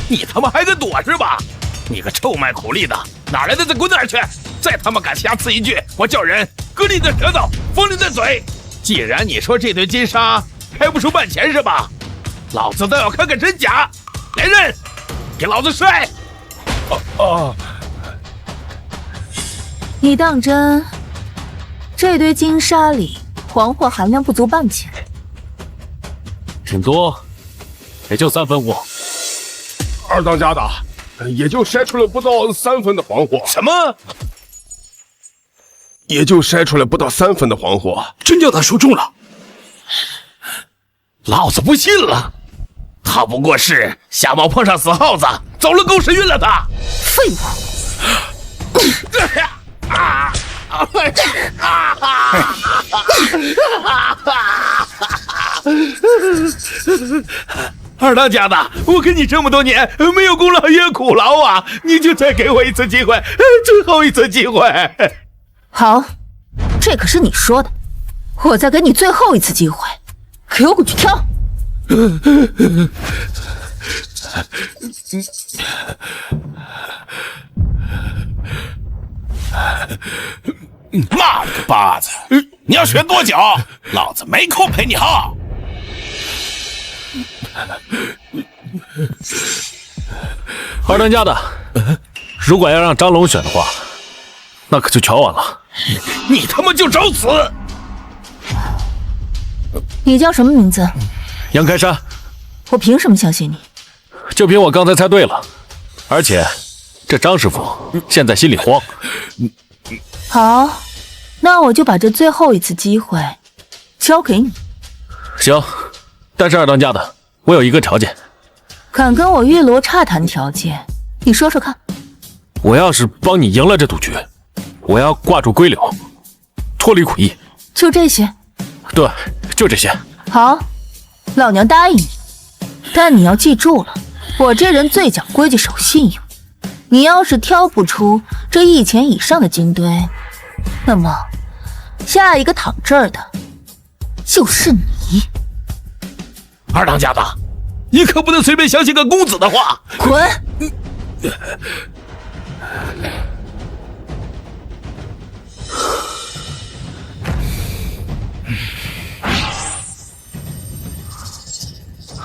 你他妈还敢躲是吧？你个臭卖苦力的，哪来的再滚哪儿去！再他妈敢瞎刺一句，我叫人割你的舌头，封你的嘴！既然你说这堆金沙开不出半钱是吧？老子倒要看看真假！来人，给老子摔！你当真这堆金沙里黄货含量不足半钱？顶多也就3分5。二当家的，也就筛出来不到3分的黄货。什么？也就筛出来不到3分的黄货。真叫他说中了。老子不信了，他不过是瞎猫碰上死耗子，走了狗屎运了他。废物！二当家的，我跟你这么多年没有功劳也有苦劳啊，你就再给我一次机会，最后一次机会。好，这可是你说的，我再给你最后一次机会，给我滚去挑！妈了个巴子！你要选多久？老子没空陪你耗。二当家的，如果要让张龙选的话，那可就全完了。你他妈就找死！你叫什么名字？杨开山，我凭什么相信你？就凭我刚才猜对了，而且这张师傅现在心里慌。好，那我就把这最后一次机会交给你。行，但是二当家的，我有一个条件。敢跟我玉罗刹谈条件，你说说看。我要是帮你赢了这赌局，我要挂住龟柳，脱离苦役。就这些？对，就这些。好，老娘答应你，但你要记住了，我这人最讲规矩守信用。你要是挑不出这1钱以上的金堆，那么下一个躺这儿的就是你。二当家的，你可不能随便相信个公子的话。滚！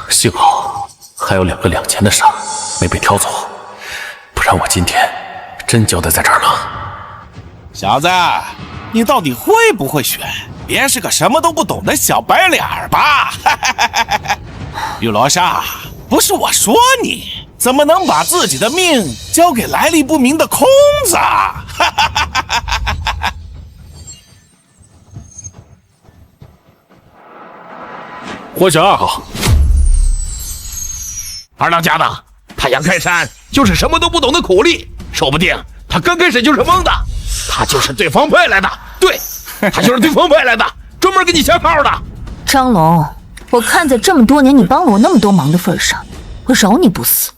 幸好还有2个2钱的沙没被挑走，不然我今天真交代在这儿了。小子，你到底会不会选？别是个什么都不懂的小白脸吧？玉罗刹，不是我说你，怎么能把自己的命交给来历不明的空子？我选2号。二当家的，他杨开山就是什么都不懂的苦力，说不定他刚开始就是蒙的，他就是对方派来的，对，他就是对方派来的，专门给你下套的。张龙，我看在这么多年你帮了我那么多忙的份上，我饶你不死，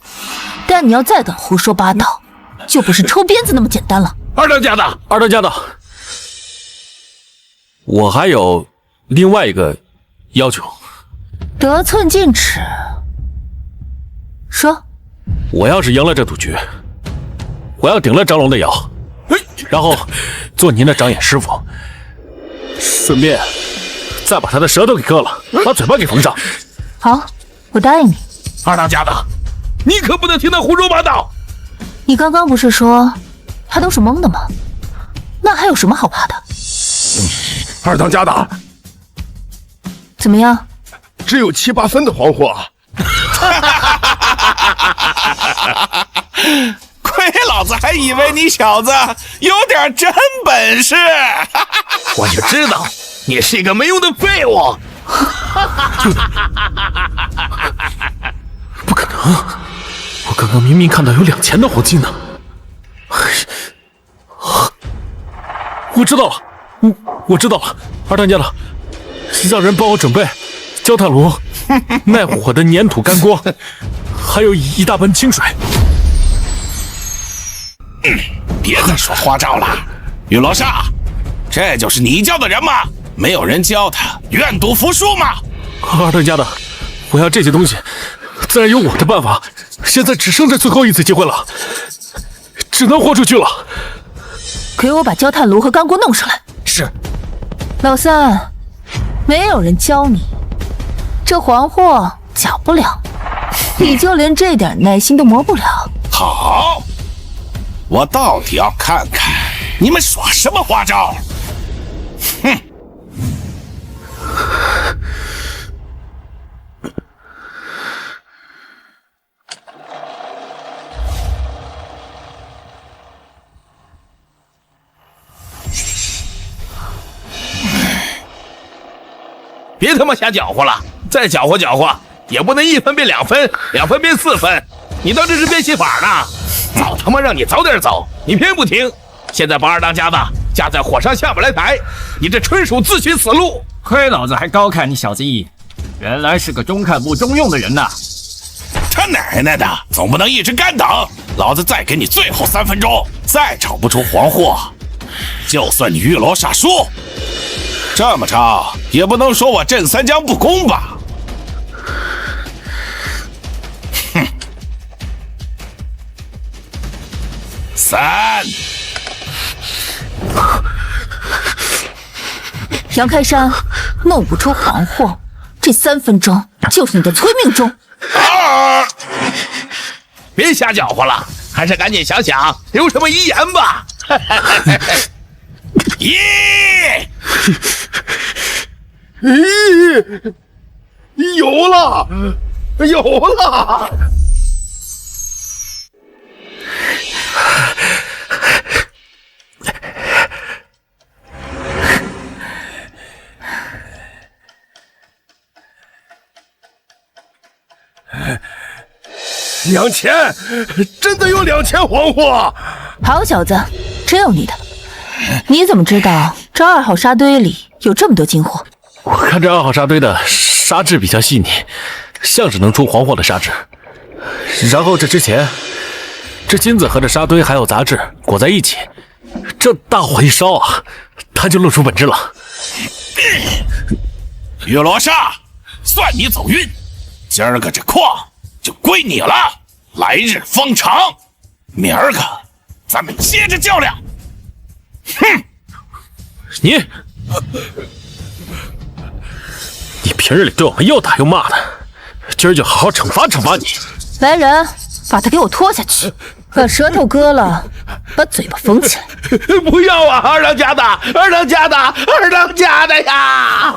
但你要再敢胡说八道，就不是抽鞭子那么简单了。二当家的，二当家的，我还有另外一个要求。得寸进尺。说，我要是赢了这赌局，我要顶了张龙的腰，然后做您的长眼师傅，顺便再把他的舌头给割了，把嘴巴给缝上。好，我答应你。二当家的，你可不能听他胡说八道。你刚刚不是说他都是蒙的吗？那还有什么好怕的？二当家的，怎么样？只有7、8分的黄货。亏老子还以为你小子有点真本事。我就知道你是一个没用的废物。不可能，我刚刚明明看到有2钱的黄金呢。我知道了，我知道了，二当家的，让人帮我准备焦炭炉、耐火的粘土干锅，还有一大盆清水。别再说花招了，玉罗刹，这就是你教的人吗？没有人教他愿赌服输吗？二当家的，我要这些东西自然有我的办法。现在只剩这最后一次机会了，只能豁出去了。给我把焦炭炉和钢锅弄上来。是。老三，没有人教你，这黄货搅不了，你就连这点耐心都磨不了。好，我到底要看看你们耍什么花招。哼！别他妈瞎搅和了，再搅和搅和也不能1分变2分，2分变4分。你当这是变戏法呢？早他妈让你早点走，你偏不听。现在把二当家的架在火上下不来台，你这纯属自寻死路。亏老子还高看你小子一眼，原来是个中看不中用的人呐！他奶奶的，总不能一直干等。老子再给你最后3分钟，再找不出黄货，就算你玉罗煞输。这么长也不能说我镇三江不公吧？哼！3。杨开山，弄不出黄货，这3分钟就是你的催命钟。别瞎搅和了，还是赶紧想想留什么遗言吧。有了，有了！2000，真的有2000黄货！好小子，真有你的！你怎么知道这2号沙堆里有这么多金货？我看这2号沙堆的沙质比较细腻，像是能出黄货的沙质。然后这之前，这金子和这沙堆还有杂质裹在一起，这大火一烧啊，它就露出本质了。玉罗刹，算你走运，今儿个这矿就归你了。来日方长，明儿个咱们接着较量。哼！你平日里对我们又打又骂的，今儿就好好惩罚惩罚你。来人，把他给我拖下去，把舌头割了，把嘴巴缝起来。不要啊，二当家的，二当家的，二当家的呀！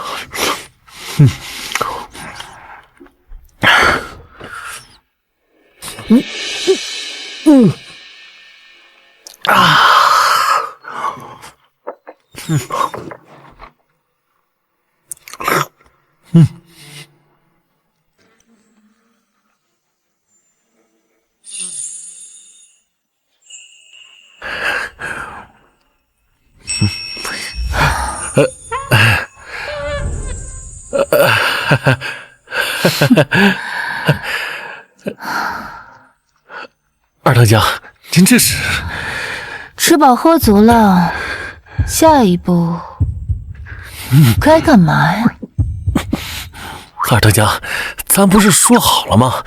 二当家，您这是吃饱喝足了，下一步该干嘛呀？二当家，咱不是说好了吗？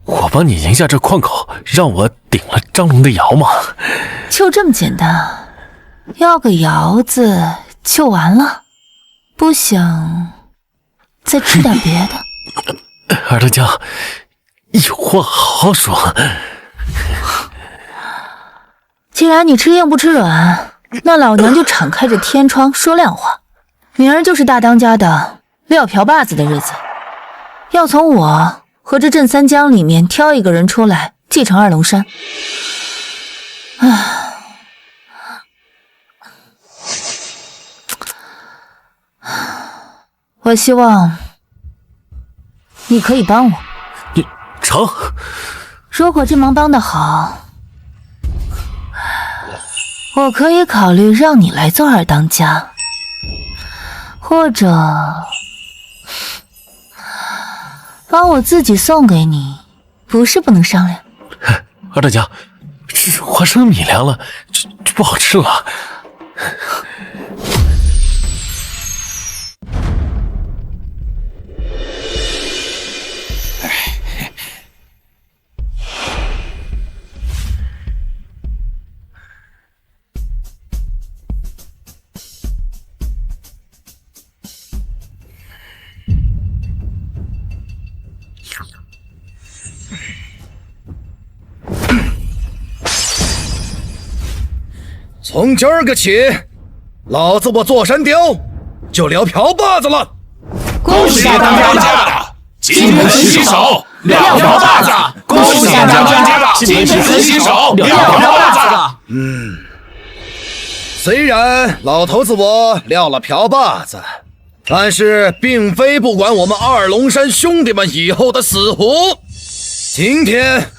我帮你赢下这矿口，让我顶了张龙的窑吗？就这么简单？要个窑子就完了？不想再吃点别的？二当家，有话好好说。既然你吃硬不吃软，那老娘就敞开这天窗说亮话。明儿就是大当家的撂瓢把子的日子，要从我和这镇三江里面挑一个人出来继承二龙山。我希望你可以帮我。你成？如果这忙帮得好，我可以考虑让你来做二当家，或者把我自己送给你，不是不能商量。二当家，这花生米凉了，这不好吃了。从今儿个起，老子我座山雕就撂瓢把子了。恭喜大当家的金盆洗手，撂瓢把子！恭喜大当家的金盆洗手，撂瓢把子！虽然老头子我撂了瓢把子，但是并非不管我们二龙山兄弟们以后的死活。今天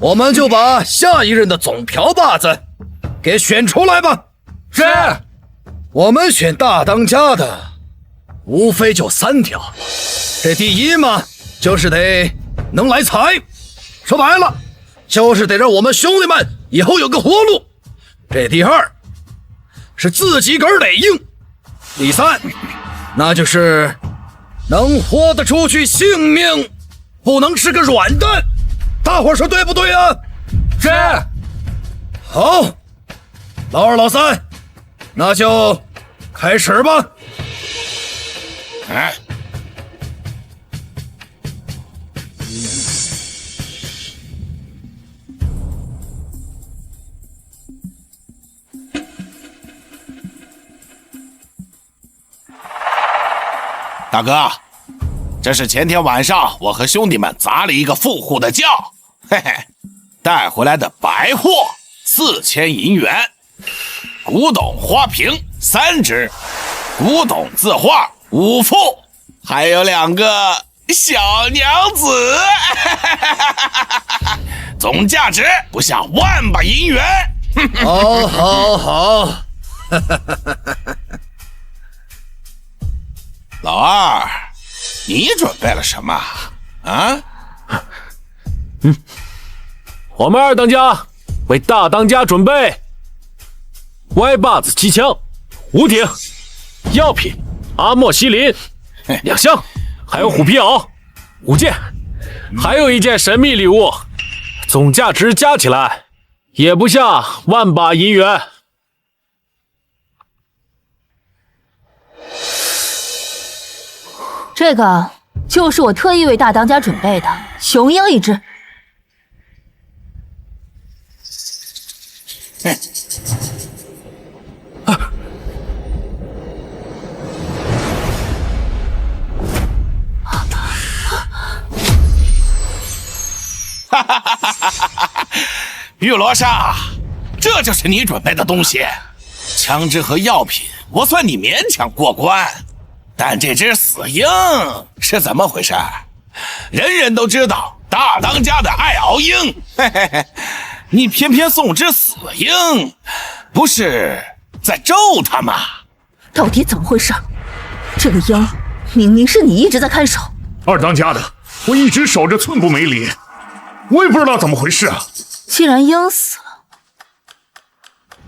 我们就把下一任的总瓢把子给选出来吧。是。我们选大当家的无非就3条，这第一嘛，就是得能来财，说白了就是得让我们兄弟们以后有个活路。这第二是自己个儿得硬，第三那就是能豁得出去性命，不能是个软蛋。大伙说对不对啊？是。好，老二老三，那就开始吧。大哥，这是前天晚上我和兄弟们砸了一个富户的窖，嘿嘿，带回来的白货4000银元，古董花瓶3只，古董字画5幅，还有2个小娘子，总价值不下1万把银元。好，好，好。老二，你准备了什么啊？我们二当家为大当家准备歪把子机枪、5挺、药品阿莫西林2箱，还有虎皮袄5件，还有1件神秘礼物，总价值加起来也不下1万把银元。这个就是我特意为大当家准备的雄鹰一只。玉罗刹，这就是你准备的东西。枪支和药品我算你勉强过关，但这只死鹰是怎么回事？人人都知道大当家的爱熬鹰，嘿嘿嘿，你偏偏送只死鹰，不是在咒他吗？到底怎么回事？这个鹰明明是你一直在看守。二当家的，我一直守着寸步没离，我也不知道怎么回事啊。既然鹰死了，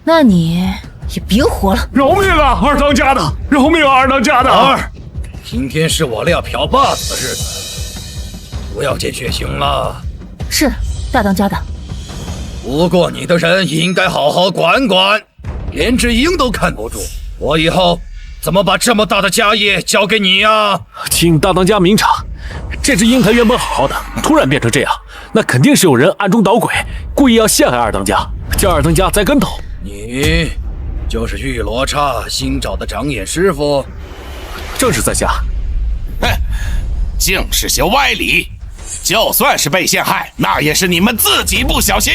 那你也别活了！饶命啊，二当家的！饶命啊，二当家的！二，今天是我撂瓢把子的日子，不要见血腥了。是，大当家的。不过你的人应该好好管管，连只鹰都看不住，我以后怎么把这么大的家业交给你呀？请大当家明察，这只鹰它原本好好的，突然变成这样，那肯定是有人暗中捣鬼，故意要陷害二当家，叫二当家栽跟头。你就是玉罗刹新找的长眼师傅？正是在下。哼，净是些歪理。就算是被陷害，那也是你们自己不小心。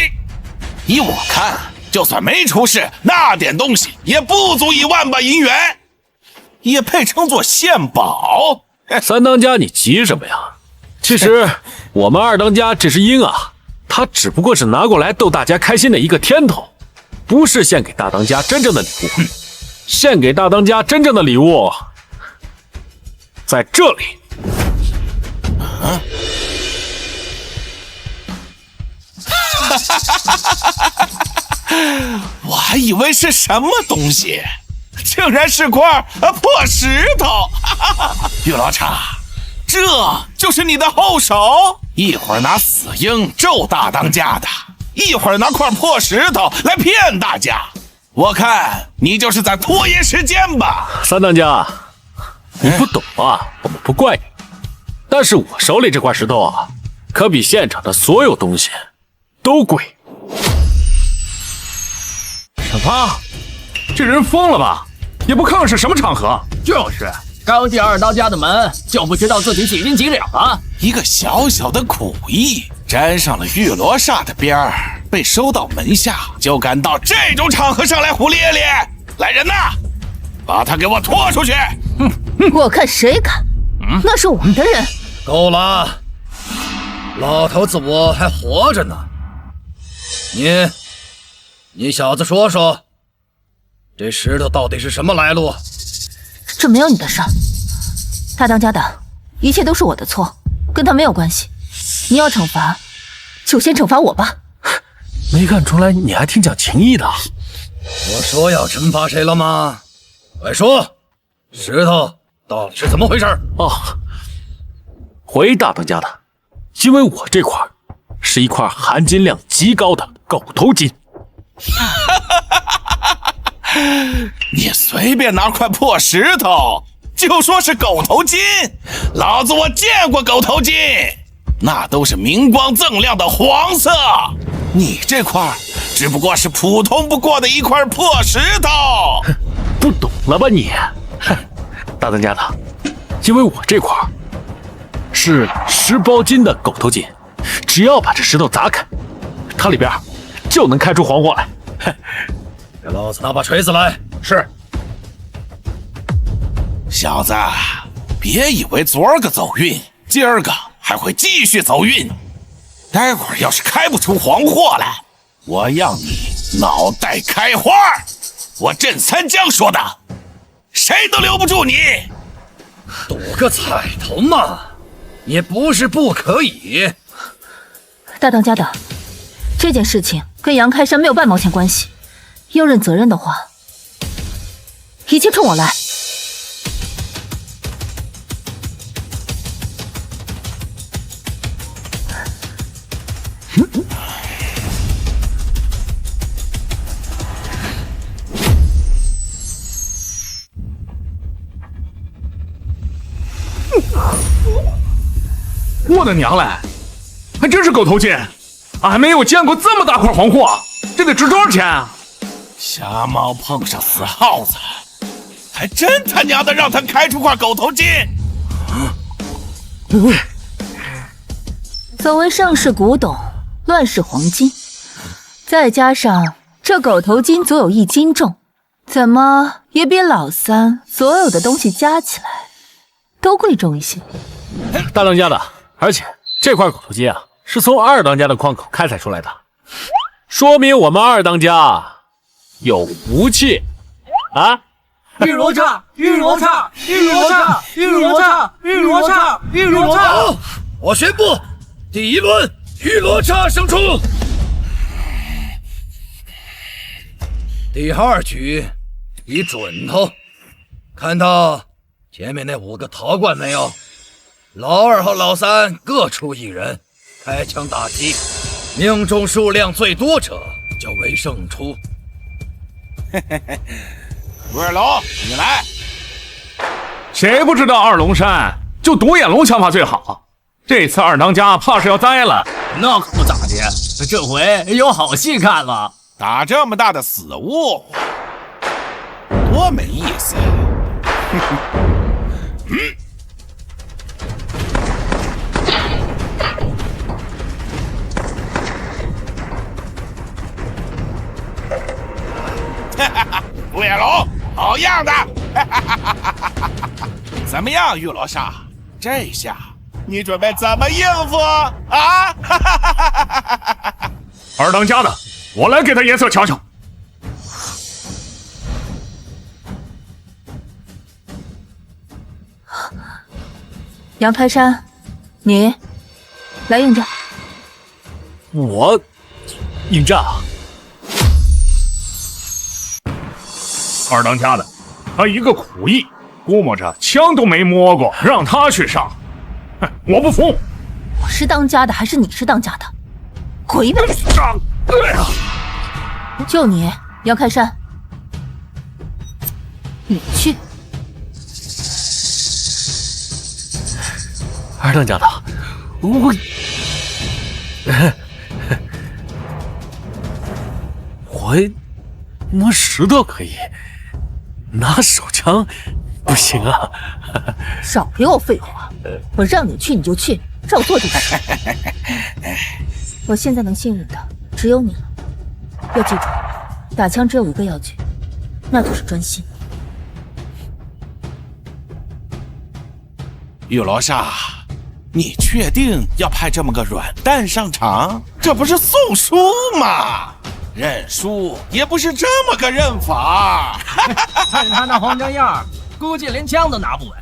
依我看，就算没出事，那点东西也不足1万把银元，也配称作献宝。三当家，你急什么呀？其实我们二当家这只鹰啊，它只不过是拿过来逗大家开心的一个添头，不是献给大当家真正的礼物。献给大当家真正的礼物，在这里。我还以为是什么东西，竟然是块破石头。玉罗刹，这就是你的后手？一会儿拿死鹰咒大当家的，一会儿拿块破石头来骗大家，我看你就是在拖延时间吧。三当家，你不懂啊，我们不怪你。但是我手里这块石头啊，可比现场的所有东西都贵。什么？这人疯了吧？也不看看是什么场合。就是，刚进二当家的门，就不知道自己几斤几两啊！一个小小的苦役，沾上了玉罗刹的边儿，被收到门下，就敢到这种场合上来胡咧咧。来人呐，把他给我拖出去！我看谁敢！那是我们的人。够了，老头子我还活着呢。你小子说说，这石头到底是什么来路？这没有你的事儿，大当家的，一切都是我的错，跟他没有关系。你要惩罚，就先惩罚我吧。没看出来你还挺讲情义的。我说要惩罚谁了吗？快说，石头到底是怎么回事？哦，回大当家的，因为我这块是一块含金量极高的狗头金。你随便拿块破石头就说是狗头金，老子我见过狗头金，那都是明光锃亮的黄色。你这块只不过是普通不过的一块破石头。不懂了吧你？大当家的，因为我这块是10包金的狗头金，只要把这石头砸开，它里边就能开出黄货来。给老子拿把锤子来！是。小子，别以为昨儿个走运，今儿个还会继续走运。待会儿要是开不出黄货来，我要你脑袋开花！我镇三江说的，谁都留不住你。赌个彩头嘛，也不是不可以。大当家的，这件事情跟杨开山没有半毛钱关系。要认责任的话，一切冲我来。我的娘嘞，还真是狗头金！俺没有见过这么大块黄货，这得值多少钱啊？瞎猫碰上死耗子，还真他娘的让他开出块狗头金！所谓上世古董，乱世黄金，再加上这狗头金足有1斤重，怎么也比老三所有的东西加起来都贵重一些。大当家的，而且这块狗头金啊，是从二当家的矿口开采出来的，说明我们二当家有福气啊！玉罗刹，玉罗刹，玉罗刹，玉罗刹，玉罗刹，玉罗刹！好，我宣布，第1轮玉罗刹胜出。第2局以准头，看到前面那5个陶罐没有？老2和老3各出1人，开枪打击，命中数量最多者就为胜出。吴二龙，你来。谁不知道二龙山就独眼龙枪法最好？这次二当家怕是要栽了。那可不咋的，这回有好戏看了。打这么大的死物，多没意思。独眼龙，好样的！怎么样，玉罗刹？这下你准备怎么应付啊？二当家的，我来给他颜色瞧瞧。杨开山，你来应战。我应战啊！二当家的，他一个苦役，估摸着枪都没摸过，让他去上，哼，我不服！我是当家的还是你是当家的？滚一边！就你，杨开山，你去。二当家的，我摸石头可以，拿手枪不行啊！少给我废话！我让你去你就去，照做就是。我现在能信任的只有你了。要记住，打枪只有一个要诀，那就是专心。玉罗刹，你确定要派这么个软蛋上场？这不是送书吗？认输也不是这么个认法。看他那慌张样，估计连枪都拿不稳，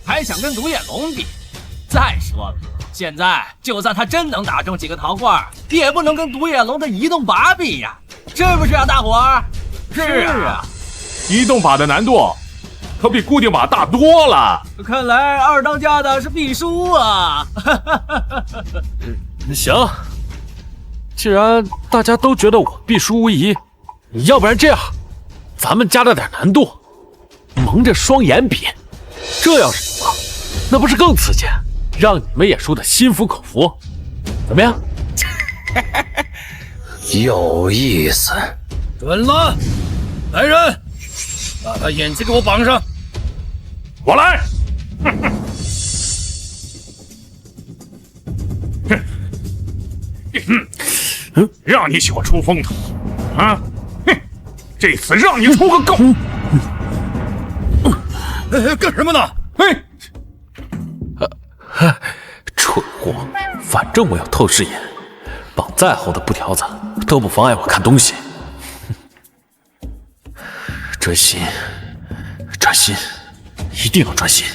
还想跟独眼龙比。再说了，现在就算他真能打中几个桃花，也不能跟独眼龙的移动靶比呀，是不是啊，大伙儿？是啊，移动靶的难度可比固定靶大多了。看来二当家的是必输啊！行，既然大家都觉得我必输无疑，要不然这样，咱们加大点难度，蒙着双眼比，这要是赢了，那不是更刺激？让你们也输得心服口服，怎么样？有意思。准了，来人，把他眼睛给我绑上。我来。让你小出风头啊！哼，这次让你出个够！干什么呢？嘿，蠢货！反正我有透视眼，绑再厚的布条子都不妨碍我看东西。专心，专心，一定要专心。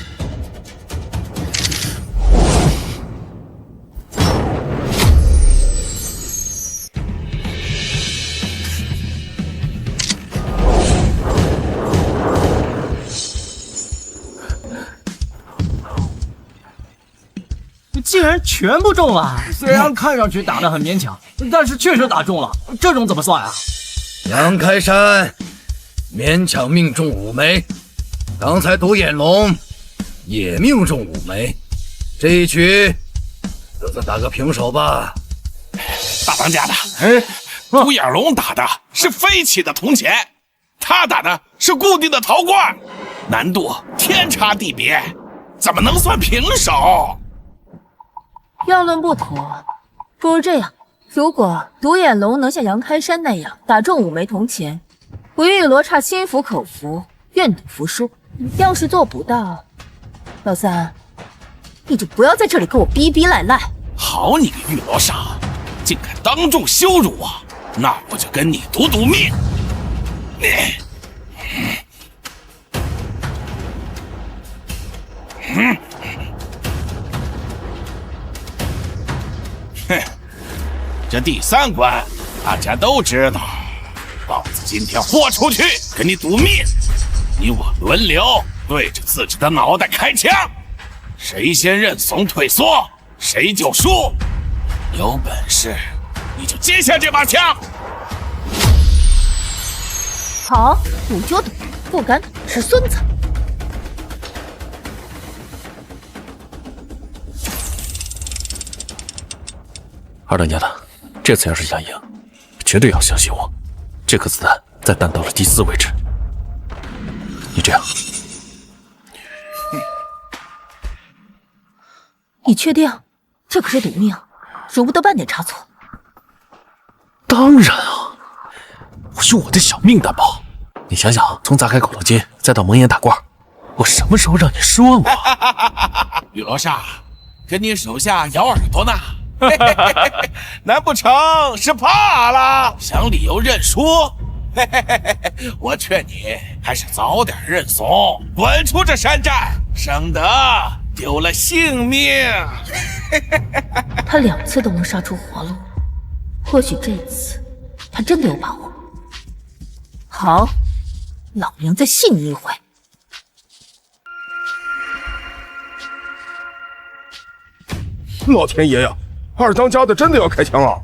竟然全部中了！虽然看上去打得很勉强，但是确实打中了。这种怎么算啊？杨开山勉强命中5枚，刚才独眼龙也命中5枚，这一局就算打个平手吧。大当家的，独眼龙打的是飞起的铜钱，他打的是固定的陶罐，难度天差地别，怎么能算平手？要论不妥，不如这样：如果独眼龙能像杨开山那样打中5枚铜钱，我玉罗刹心服口服，愿赌服输。要是做不到，老三，你就不要在这里跟我逼逼赖赖。好你个玉罗刹，竟敢当众羞辱我，那我就跟你赌赌命！这第3关大家都知道，老子今天豁出去跟你赌命，你我轮流对着自己的脑袋开枪，谁先认怂退缩，谁就输。有本事你就接下这把枪。好，赌就赌，不敢赌是孙子。二当家的，这次要是想赢，绝对要相信我。这颗子弹在弹道的第4位置。你这样，你确定？这可是赌命，容不得半点差错。当然啊，我用我的小命担保。你想想，从砸开口头金，再到蒙眼打罐，我什么时候让你失望过？雨罗刹，跟你手下咬耳朵呢。难不成是怕了，想理由认输？我劝你还是早点认怂，滚出这山寨，省得丢了性命。他2次都能杀出活路，或许这次他真的有把握。好，老娘再信你一回。老天爷呀！二当家的真的要开枪啊！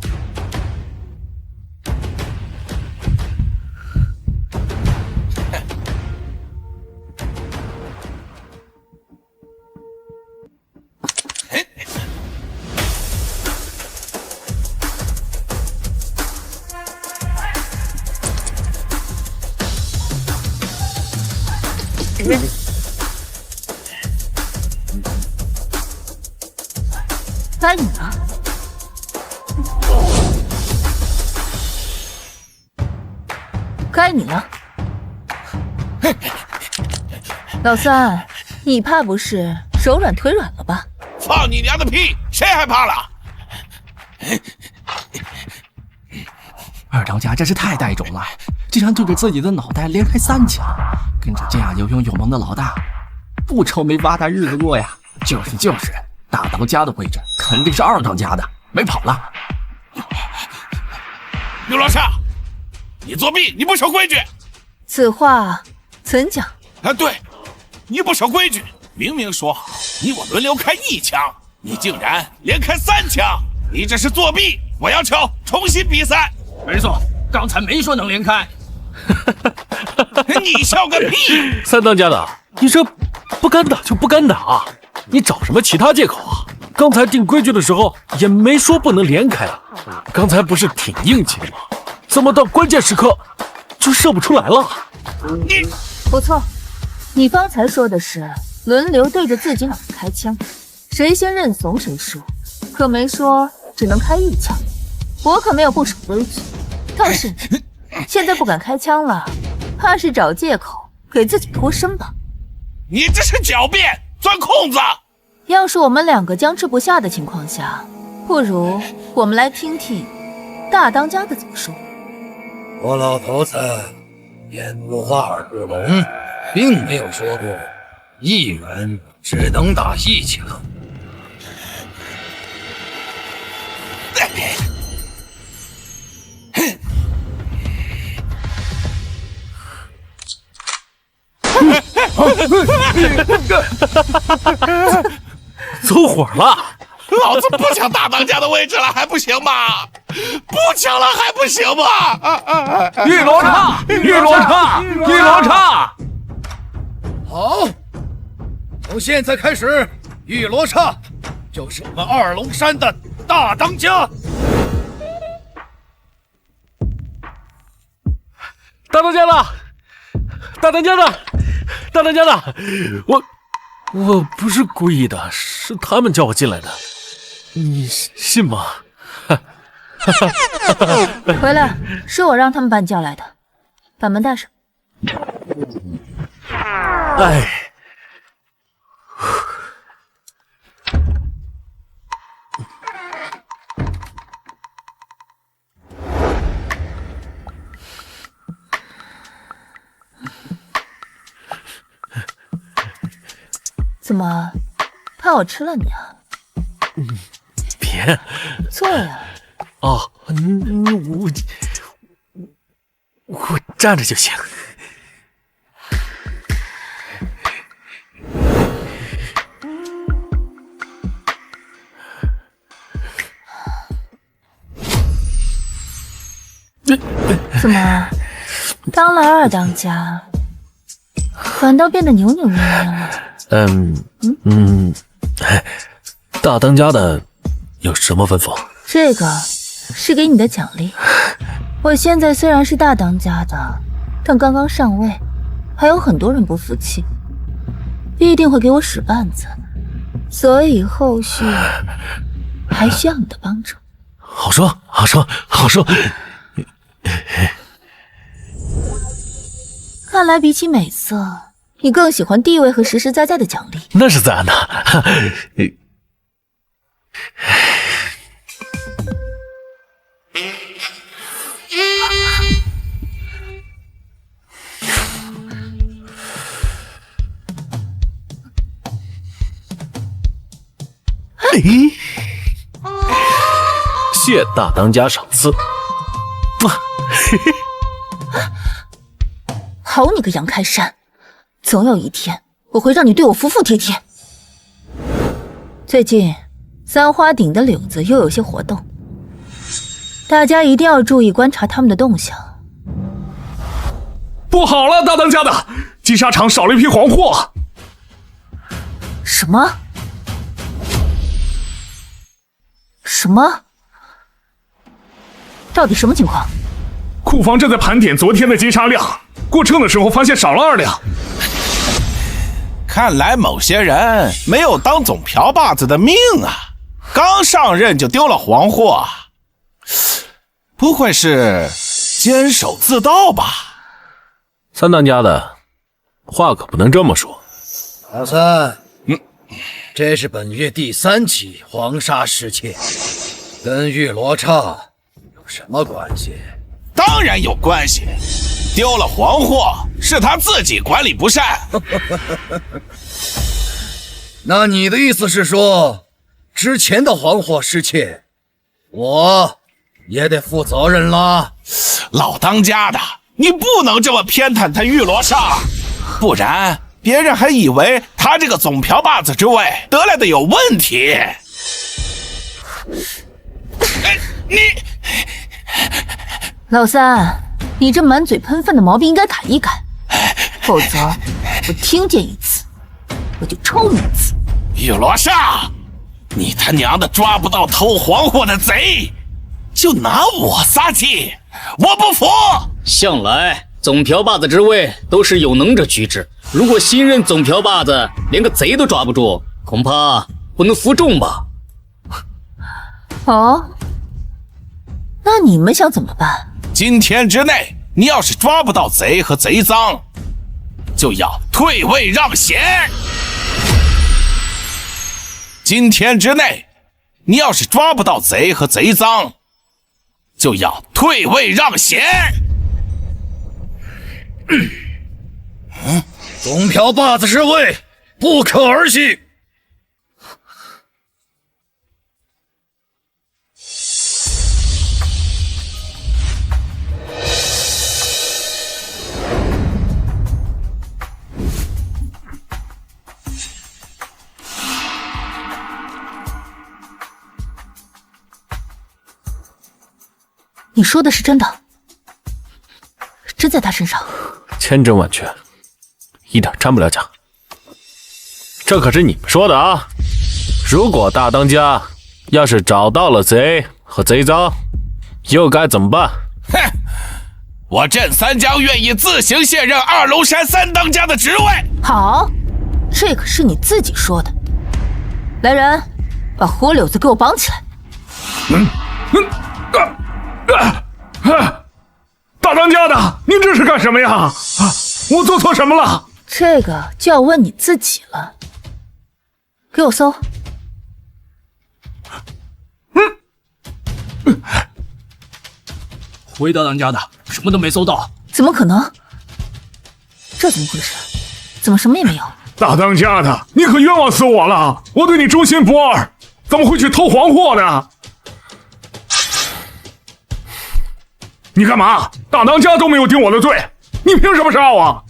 该你了。老三，你怕不是手软腿软了吧？放你娘的屁！谁害怕了？二当家真是太带种了，竟然对着自己的脑袋连开3枪，跟着这样有勇有谋的老大，不愁没发达日子过呀！就是，大当家的位置肯定是二当家的，没跑了。刘老沙，你作弊，你不守规矩。此话怎讲？啊，对，你不守规矩，明明说好你我轮流开1枪，你竟然连开3枪，你这是作弊！我要求重新比赛。没错，刚才没说能连开。你笑个屁！三当家的，你这不敢打就不敢打，你找什么其他借口啊？刚才定规矩的时候也没说不能连开啊，刚才不是挺硬气的吗？怎么到关键时刻就射不出来了？你不错，你方才说的是轮流对着自己脑袋开枪，谁先认怂谁输，可没说只能开1枪。我可没有不守规矩，倒是现在不敢开枪了，怕是找借口给自己脱身吧？你这是狡辩，钻空子！要是我们2个僵持不下的情况下，不如我们来听听大当家的怎么说。我老头子眼不花耳不聋，并没有说过1人只能打1枪。走火了！老子不抢大当家的位置了，还不行吗？不抢了还不行吗？玉罗刹，玉罗刹，玉罗刹！好，从现在开始，玉罗刹就是我们二龙山的大当家。大当家的，大当家的，大当家的，我不是故意的，是他们叫我进来的，你信吗？回来，是我让他们把你叫来的，把门带上。哎，怎么，怕我吃了你啊？别坐呀。哦，我站着就行。怎么，当了2当家，反倒变得扭扭捏捏了？大当家的有什么吩咐？这个是给你的奖励。我现在虽然是大当家的，但刚刚上位，还有很多人不服气，必定会给我使绊子，所以后续还需要你的帮助。好说，好说，好说。看来比起美色，你更喜欢地位和实实在在的奖励。那是自然的。谢大当家赏赐。好你个杨开山，总有一天我会让你对我服服帖帖。最近三花顶的柳子又有些活动，大家一定要注意观察他们的动向。不好了，大当家的，击杀场少了一批黄货。什么？什么？到底什么情况？库房正在盘点昨天的击杀量，过秤的时候发现少了2两。看来某些人没有当总瓢把子的命啊，刚上任就丢了黄货，不会是监守自盗吧？三当家的话可不能这么说。老三，这是本月第3起黄沙失窃，跟玉罗刹有什么关系？当然有关系，丢了黄货是他自己管理不善。那你的意思是说，之前的黄货失窃，我也得负责任啦？老当家的，你不能这么偏袒他玉罗刹，不然别人还以为他这个总瓢把子之位得来的有问题。你老三，你这满嘴喷粪的毛病应该改一改，否则我听见一次，我就抽你一次。玉罗刹，你他娘的抓不到偷黄货的贼，就拿我撒气，我不服！向来总瓢把子之位都是有能者居之，如果新任总瓢把子连个贼都抓不住，恐怕不能服众吧？哦，那你们想怎么办？今天之内，你要是抓不到贼和贼赃，就要退位让贤。今天之内，你要是抓不到贼和贼赃，就要退位让贤。总瓢把子之位不可儿戏。你说的是真的？真在他身上？千真万确，一点掺不了假。这可是你们说的啊！如果大当家要是找到了贼和贼赃，又该怎么办？哼！我镇三江愿意自行卸任二龙山三当家的职位。好，这可是你自己说的。来人，把火柳子给我绑起来。大当家的，您这是干什么呀？我做错什么了？这个就要问你自己了。给我搜。回大当家的，什么都没搜到。怎么可能？这怎么回事？怎么什么也没有？大当家的，你可冤枉死我了！我对你忠心不二，怎么会去偷黄货呢？你干嘛？大当家都没有定我的罪，你凭什么杀我？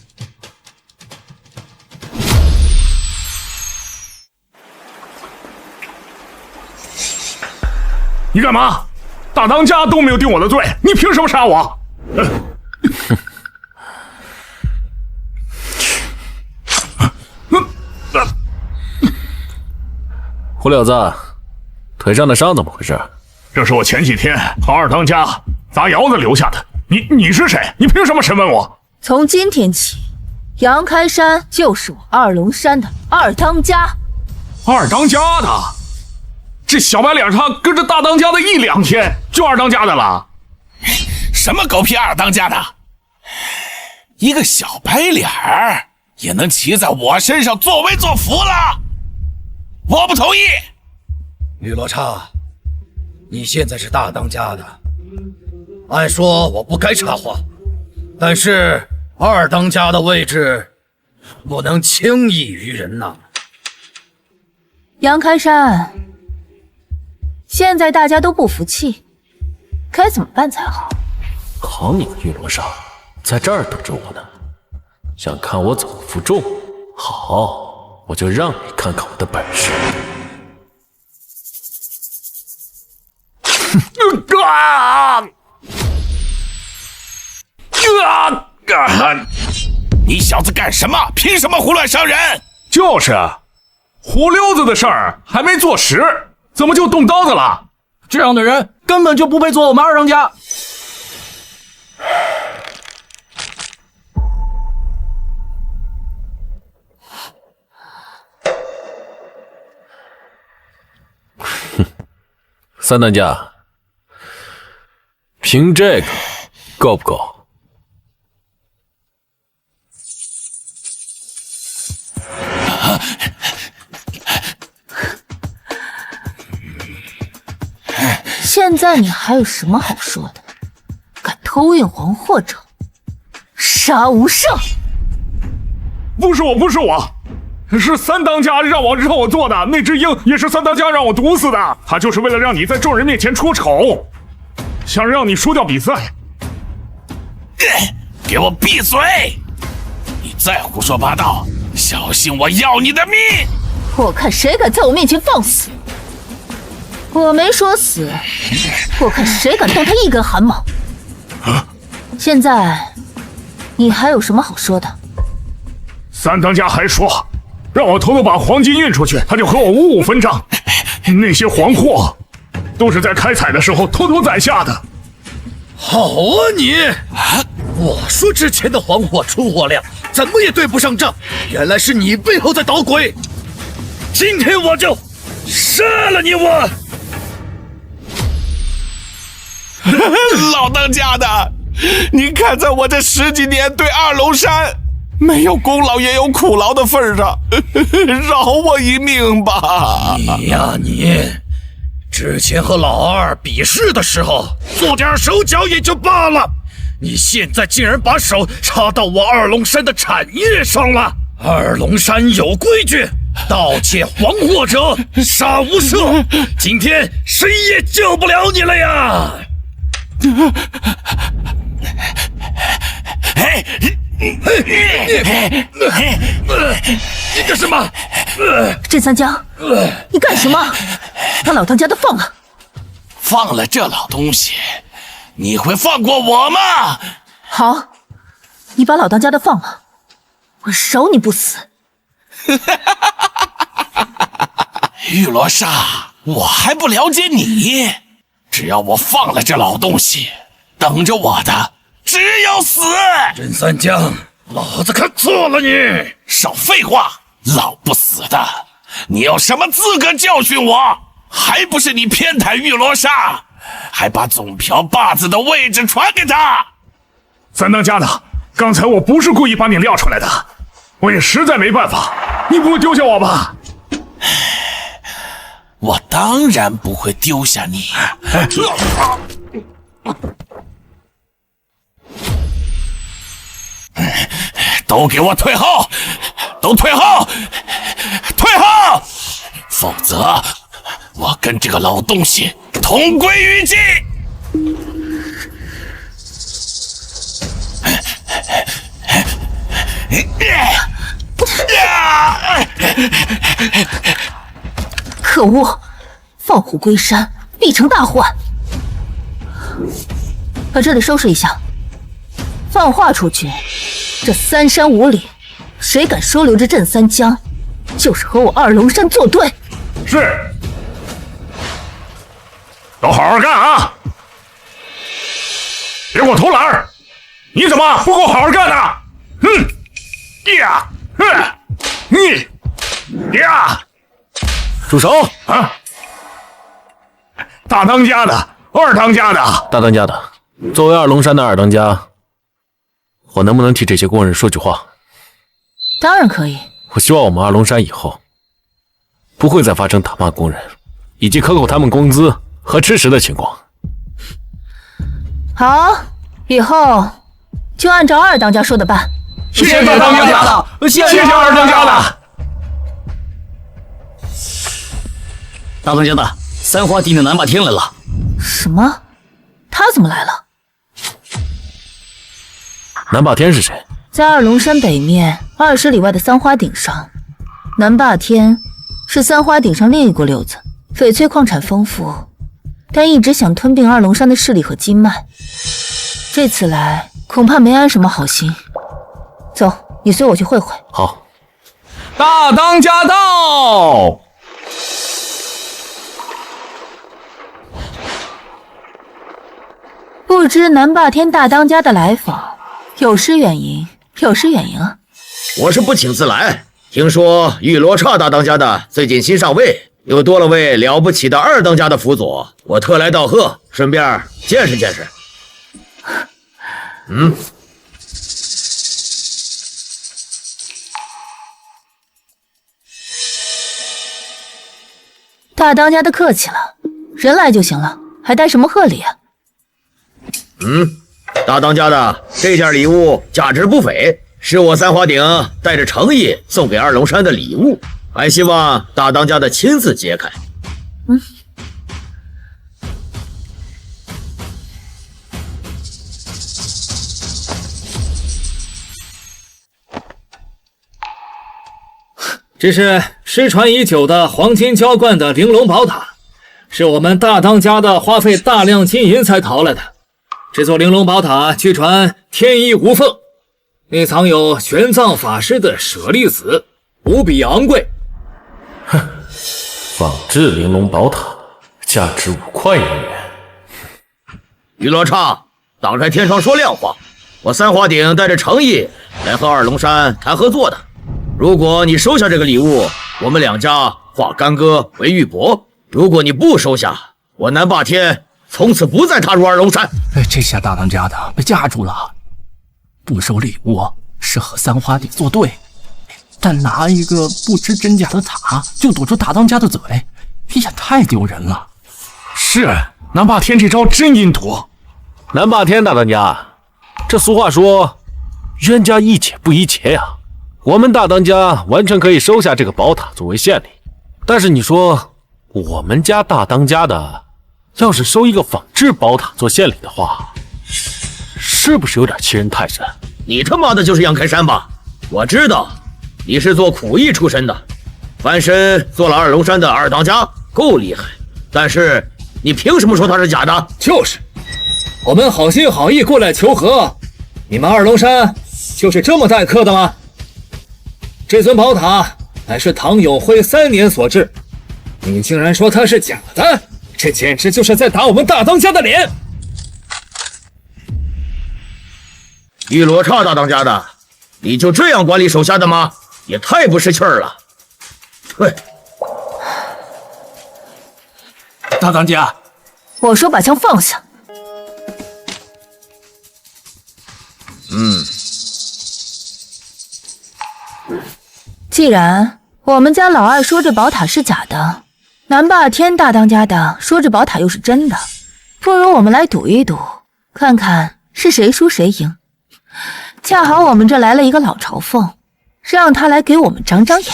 你干嘛？大当家都没有定我的罪，你凭什么杀我？胡柳子，腿上的伤怎么回事？这是我前几天和二当家砸窑子留下的。你是谁？你凭什么审问我？从今天起，杨开山就是我二龙山的二当家。二当家的？这小白脸他跟着大当家的一两天，就二当家的了？什么狗屁二当家的？一个小白脸儿也能骑在我身上作威作福了？我不同意。玉罗刹，你现在是大当家的，按说我不该插话，但是二当家的位置不能轻易于人呐。杨开山，现在大家都不服气，该怎么办才好？好你个玉罗刹，在这儿等着我呢，想看我怎么服众？好，我就让你看看我的本事。你小子干什么？凭什么胡乱伤人？就是啊，胡溜子的事儿还没做实，怎么就动刀子了？这样的人根本就不配做我们二当家。三当家，凭这个够不够？现在你还有什么好说的？敢偷运黄货者，杀无赦！不是我，是三当家让我做的。那只鹰也是三当家让我毒死的，他就是为了让你在众人面前出丑，想让你输掉比赛。给我闭嘴！你再胡说八道，小心我要你的命！我看谁敢在我面前放肆！我没说死，我看谁敢动他一根汗毛！现在你还有什么好说的？三当家还说让我偷偷把黄金运出去，他就和我五五分账。那些黄货都是在开采的时候偷偷攒下的。好啊你！我说之前的黄货出货量怎么也对不上账，原来是你背后在捣鬼。今天我就杀了你！我老当家的，你看在我这10几年对二龙山没有功劳也有苦劳的份上，饶我一命吧！你呀你，之前和老二比试的时候做点手脚也就罢了，你现在竟然把手插到我二龙山的产业上了！二龙山有规矩，盗窃黄货者杀无赦，今天谁也救不了你了呀！你干什么？镇三江，你干什么？把老当家的放了！放了这老东西，你会放过我吗？好，你把老当家的放了，我饶你不死。玉罗刹，我还不了解你。只要我放了这老东西，等着我的只有死。甄三江，老子看错了你！少废话，老不死的，你有什么资格教训我？还不是你偏袒玉罗刹，还把总瓢把子的位置传给他。三当家的，刚才我不是故意把你撂出来的，我也实在没办法，你不会丢下我吧？我当然不会丢下你。都给我退后！都退后！退后！否则，我跟这个老东西同归于尽！可恶！放虎归山，必成大患。把这里收拾一下，放话出去，这3山5里，谁敢收留这镇三江，就是和我二龙山作对。是，都好好干啊！别给我偷懒！你怎么不给我好好干呢？呀，呀！住手！啊！大当家的，二当家的，大当家的，作为二龙山的二当家，我能不能替这些工人说句话？当然可以。我希望我们二龙山以后不会再发生打骂工人以及克扣他们工资和吃食的情况。好，以后就按照二当家说的办。谢谢大当家的，谢谢二当家的。大当家的，三花地的南霸天来了。什么？他怎么来了？南霸天是谁？在二龙山北面20里外的三花顶上，南霸天是三花顶上另一股溜子，翡翠矿产丰富，但一直想吞并二龙山的势力和经脉。这次来恐怕没安什么好心。走，你随我去会会。好。大当家到！不知南霸天大当家的来访，有失远迎，有失远迎啊！我是不请自来，听说玉罗刹大当家的最近新上位，又多了位了不起的二当家的辅佐，我特来道贺，顺便见识见识。大当家的客气了，人来就行了，还带什么贺礼啊？大当家的这件礼物价值不菲，是我三花鼎带着诚意送给二龙山的礼物，还希望大当家的亲自揭开。这是失传已久的黄金浇灌的玲珑宝塔，是我们大当家的花费大量金银才淘来的。这座玲珑宝塔据传天衣无缝，内藏有玄奘法师的舍利子，无比昂贵。仿制玲珑宝塔，价值5块银元。玉罗刹，挡在天上说亮话！我三花鼎带着诚意来和二龙山谈合作的。如果你收下这个礼物，我们两家化干戈为玉帛；如果你不收下，我南霸天从此不再踏入二龙山。这下大当家的被架住了，不收礼物是和三花鼎作对，但拿一个不知真假的塔就堵住大当家的嘴，也太丢人了。是，南霸天这招真阴毒。南霸天大当家，这俗话说，冤家宜解不宜结呀。我们大当家完全可以收下这个宝塔作为献礼，但是你说我们家大当家的要是收一个仿制宝塔做献礼的话，是不是有点欺人太甚？你他妈的就是杨开山吧？我知道你是做苦役出身的，翻身做了二龙山的二当家，够厉害。但是你凭什么说他是假的？就是，我们好心好意过来求和，你们二龙山就是这么待客的吗？这尊宝塔乃是唐永徽3年所制，你竟然说它是假的，这简直就是在打我们大当家的脸！玉罗刹大当家的，你就这样管理手下的吗？也太不识趣儿了。退！大当家，我说把枪放下。既然我们家老二说这宝塔是假的，南霸天大当家的说这宝塔又是真的，不如我们来赌一赌，看看是谁输谁赢。恰好我们这来了一个老朝奉，让他来给我们长长眼。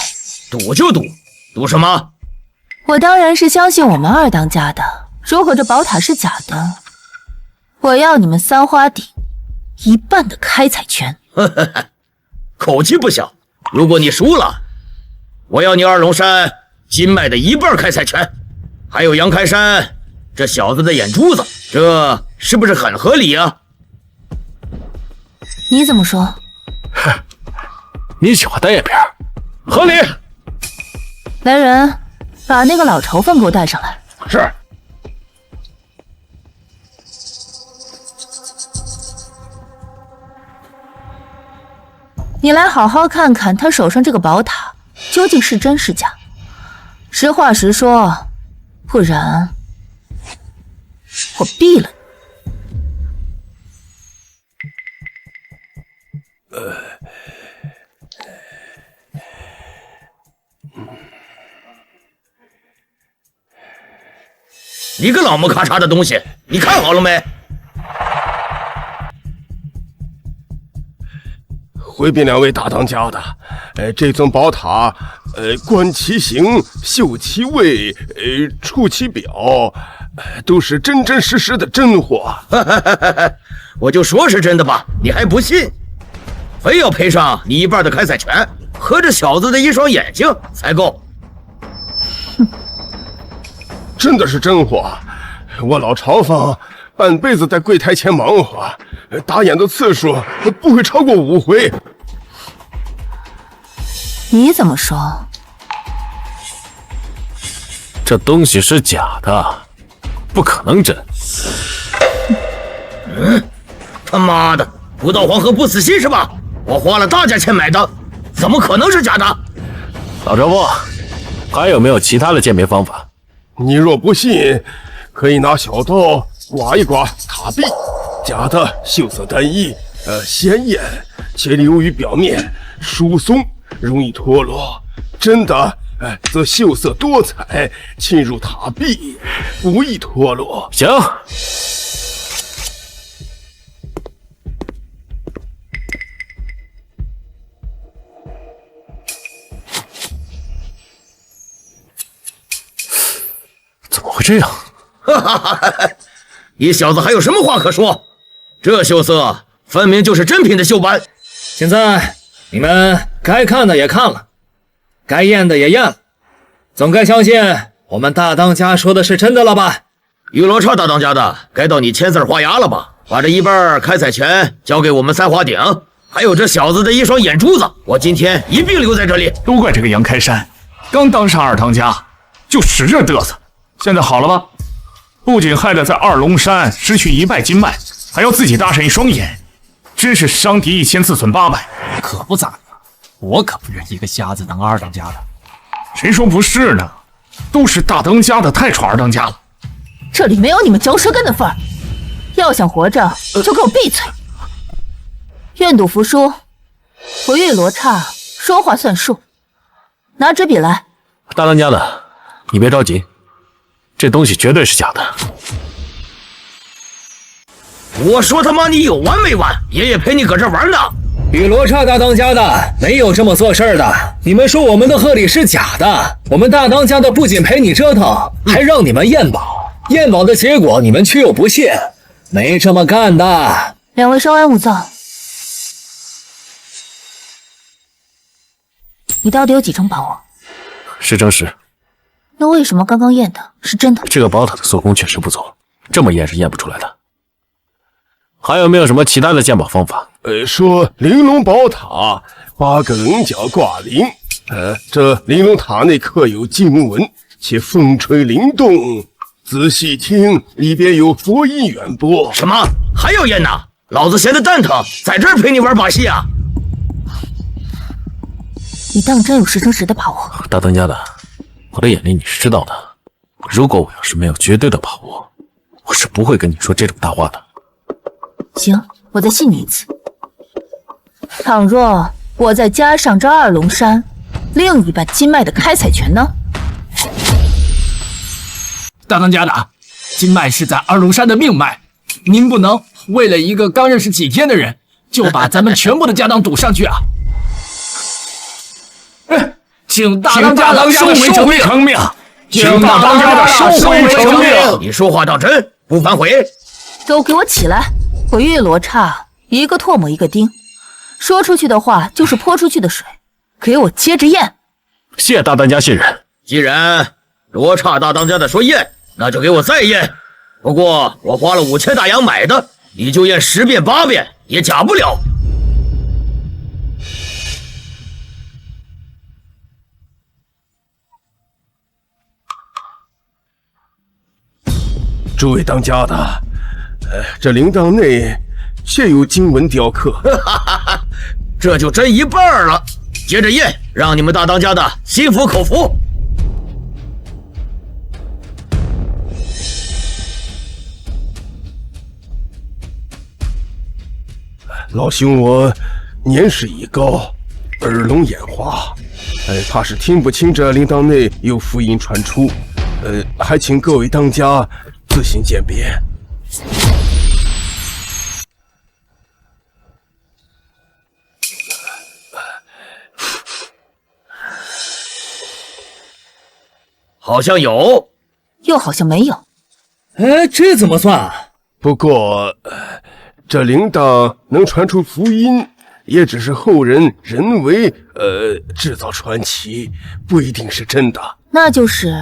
赌就赌，赌什么？我当然是相信我们二当家的，如果这宝塔是假的，我要你们三花鼎1半的开采权。口气不小。如果你输了，我要你二龙山金脉的1半开采权，还有杨开山这小子的眼珠子，这是不是很合理啊？你怎么说？你喜欢单眼皮，合理。来人，把那个老仇恨给我带上来。是。你来好好看看他手上这个宝塔究竟是真是假，实话实说，不然我毙了你个老木咔嚓的东西，你看好了没？回禀2位大当家的，这尊宝塔，观其形，嗅其味，触其表，都是真真实实的真货。我就说是真的吧，你还不信？非要赔上你1半的开采权和这小子的1双眼睛才够。真的是真货，我老朝奉半辈子在柜台前忙活，打眼的次数不会超过5回。你怎么说？这东西是假的，不可能真。他妈的，不到黄河不死心是吧？我花了大价钱买的，怎么可能是假的？老朝奉，还有没有其他的鉴别方法？你若不信，可以拿小刀刮一刮塔壁，假的锈色单一，鲜艳且流于表面，疏松，容易脱落；真的则秀色多彩，侵入塔壁，不易脱落。行。怎么会这样？哈哈哈！你小子还有什么话可说？这秀色分明就是真品的绣班。现在你们该看的也看了，该验的也验了，总该相信我们大当家说的是真的了吧？玉罗刹大当家的，该到你签字画押了吧？把这一半开采权交给我们三花鼎，还有这小子的一双眼珠子，我今天一并留在这里。都怪这个杨开山，刚当上二当家就使这嘚瑟。现在好了吧？不仅害得在二龙山失去一脉金脉，还要自己搭上一双眼，真是伤敌1000自损800。可不咋的，我可不认一个瞎子当二当家的。谁说不是呢？都是大当家的太宠二当家了。这里没有你们嚼舌根的份儿，要想活着就给我闭嘴。愿赌服输，我玉罗刹说话算数。拿纸笔来。大当家的，你别着急，这东西绝对是假的。我说他妈你有完没完？爷爷陪你搁这玩呢。玉罗刹大当家的没有这么做事的。你们说我们的贺礼是假的，我们大当家的不仅陪你折腾，还让你们验宝。验宝的结果你们却又不信，没这么干的。两位稍安勿躁。你到底有几成把握10成10。那为什么刚刚验的是真的？这个宝塔的做工确实不错，这么验是验不出来的。还有没有什么其他的鉴宝方法？说玲珑宝塔8个棱角挂铃，这玲珑塔内刻有经文，且风吹灵动。仔细听，里边有佛音远播。什么？还要验呢？老子闲得蛋疼，在这儿陪你玩把戏啊！你当真有10成10的把握？大当家的，我的眼力你是知道的。如果我要是没有绝对的把握，我是不会跟你说这种大话的。行，我再信你一次。倘若我再加上这二龙山另一半金脉的开采权呢？大当家的，金脉是在二龙山的命脉，您不能为了一个刚认识几天的人，就把咱们全部的家当赌上去啊！请大当家的收回成命！请大当家的收回成命！你说话当真，不反悔？都给我起来！我玉罗刹一个唾沫一个钉，说出去的话就是泼出去的水，给我接着验！谢大当家信任。既然罗刹大当家的说验，那就给我再验。不过我花了5000大洋买的，你就验10遍8遍也假不了。诸位当家的，这铃铛内确有经文雕刻，这就真一半了。接着验，让你们大当家的心服口服。老兄我年事已高，耳聋眼花，怕是听不清这铃铛内有福音传出，还请各位当家自行鉴别。好像有，又好像没有。这怎么算？不过，这铃铛能传出福音，也只是后人人为制造传奇，不一定是真的。那就是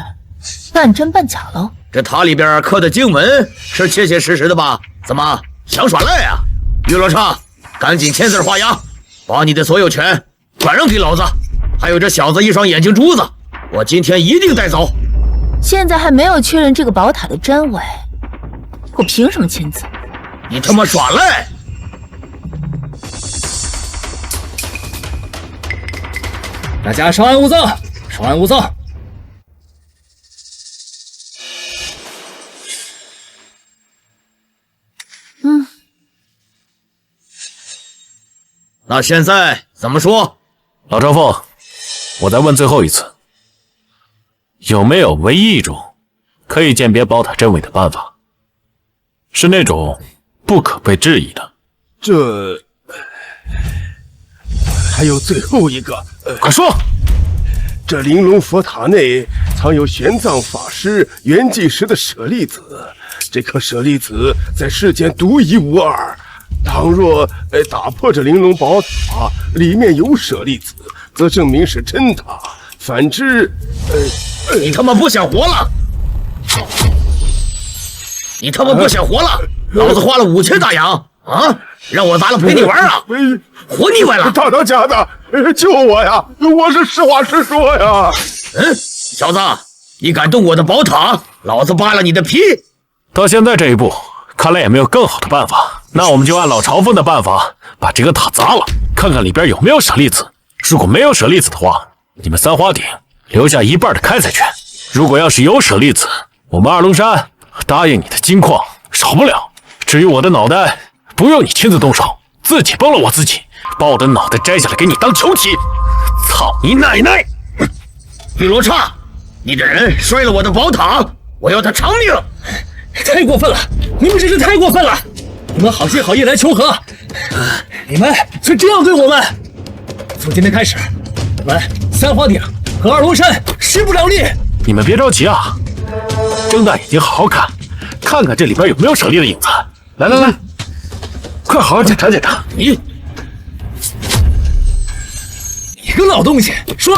半真半假喽。这塔里边刻的经文是切切实实的吧？怎么想耍赖啊？玉罗刹，赶紧签字画押，把你的所有权转让给老子，还有这小子一双眼睛珠子，我今天一定带走。现在还没有确认这个宝塔的真伪，我凭什么签字？你他妈耍赖！大家稍安勿躁，稍安勿躁。那现在怎么说？老张凤，我再问最后一次，有没有唯一一种可以鉴别宝塔真伪的办法？是那种不可被质疑的。这还有最后一个，快说！这玲珑佛塔内藏有玄奘法师圆寂时的舍利子，这颗舍利子在世间独一无二。倘若打破这玲珑宝塔里面有舍利子，则证明是真塔；反之，你他妈不想活了！你他妈不想活了！老子花了5000大洋啊，让我砸了陪你玩啊！活腻歪了！大当家的，救我呀！我是实话实说呀！小子，你敢动我的宝塔，老子扒了你的皮！到现在这一步，看来也没有更好的办法。那我们就按老朝奉的办法，把这个塔砸了，看看里边有没有舍利子。如果没有舍利子的话，你们三花鼎留下一半的开采权；如果要是有舍利子，我们二龙山答应你的金矿少不了。至于我的脑袋，不用你亲自动手，自己崩了我自己，把我的脑袋摘下来给你当球体。操你奶奶！玉罗刹，你这人摔了我的宝塔，我要他偿命！太过分了！你们真是太过分了！你们好心好意来求和，你们却这样对我们。从今天开始，我们三花鼎和二龙山势不两立。你们别着急啊，睁大眼睛好好看，看看这里边有没有舍利的影子。来来来，快好好检查检查。你个老东西，说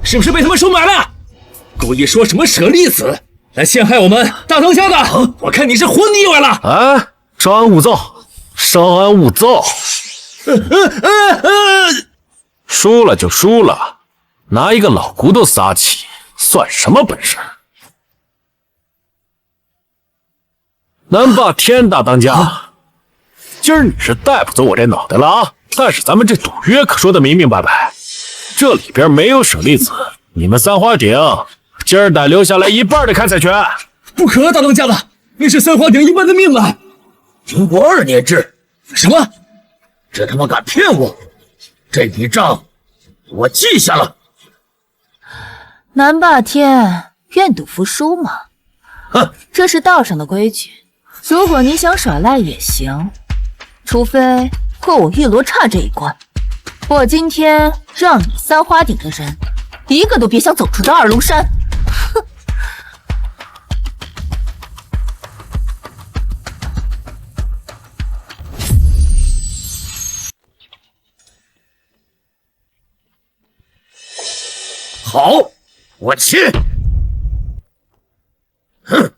是不是被他们收买了？故意说什么舍利子来陷害我们大当家的，我看你是活腻歪了！啊，稍安勿躁，稍安勿躁。输了就输了，拿一个老骨头撒气，算什么本事？南霸天大当家，今儿你是带不走我这脑袋了啊！但是咱们这赌约可说得明明白白，这里边没有舍利子，你们三花鼎今儿得留下来一半的开采权。不可，大当家的，那是三花鼎一半的命啊！民国2年制，什么？这他妈敢骗我！这笔账我记下了。南霸天愿赌服输吗？哼，这是道上的规矩。如果你想耍赖也行，除非过我玉罗刹这一关。我今天让你三花鼎的人一个都别想走出这二龙山。哼！好，我去。哼！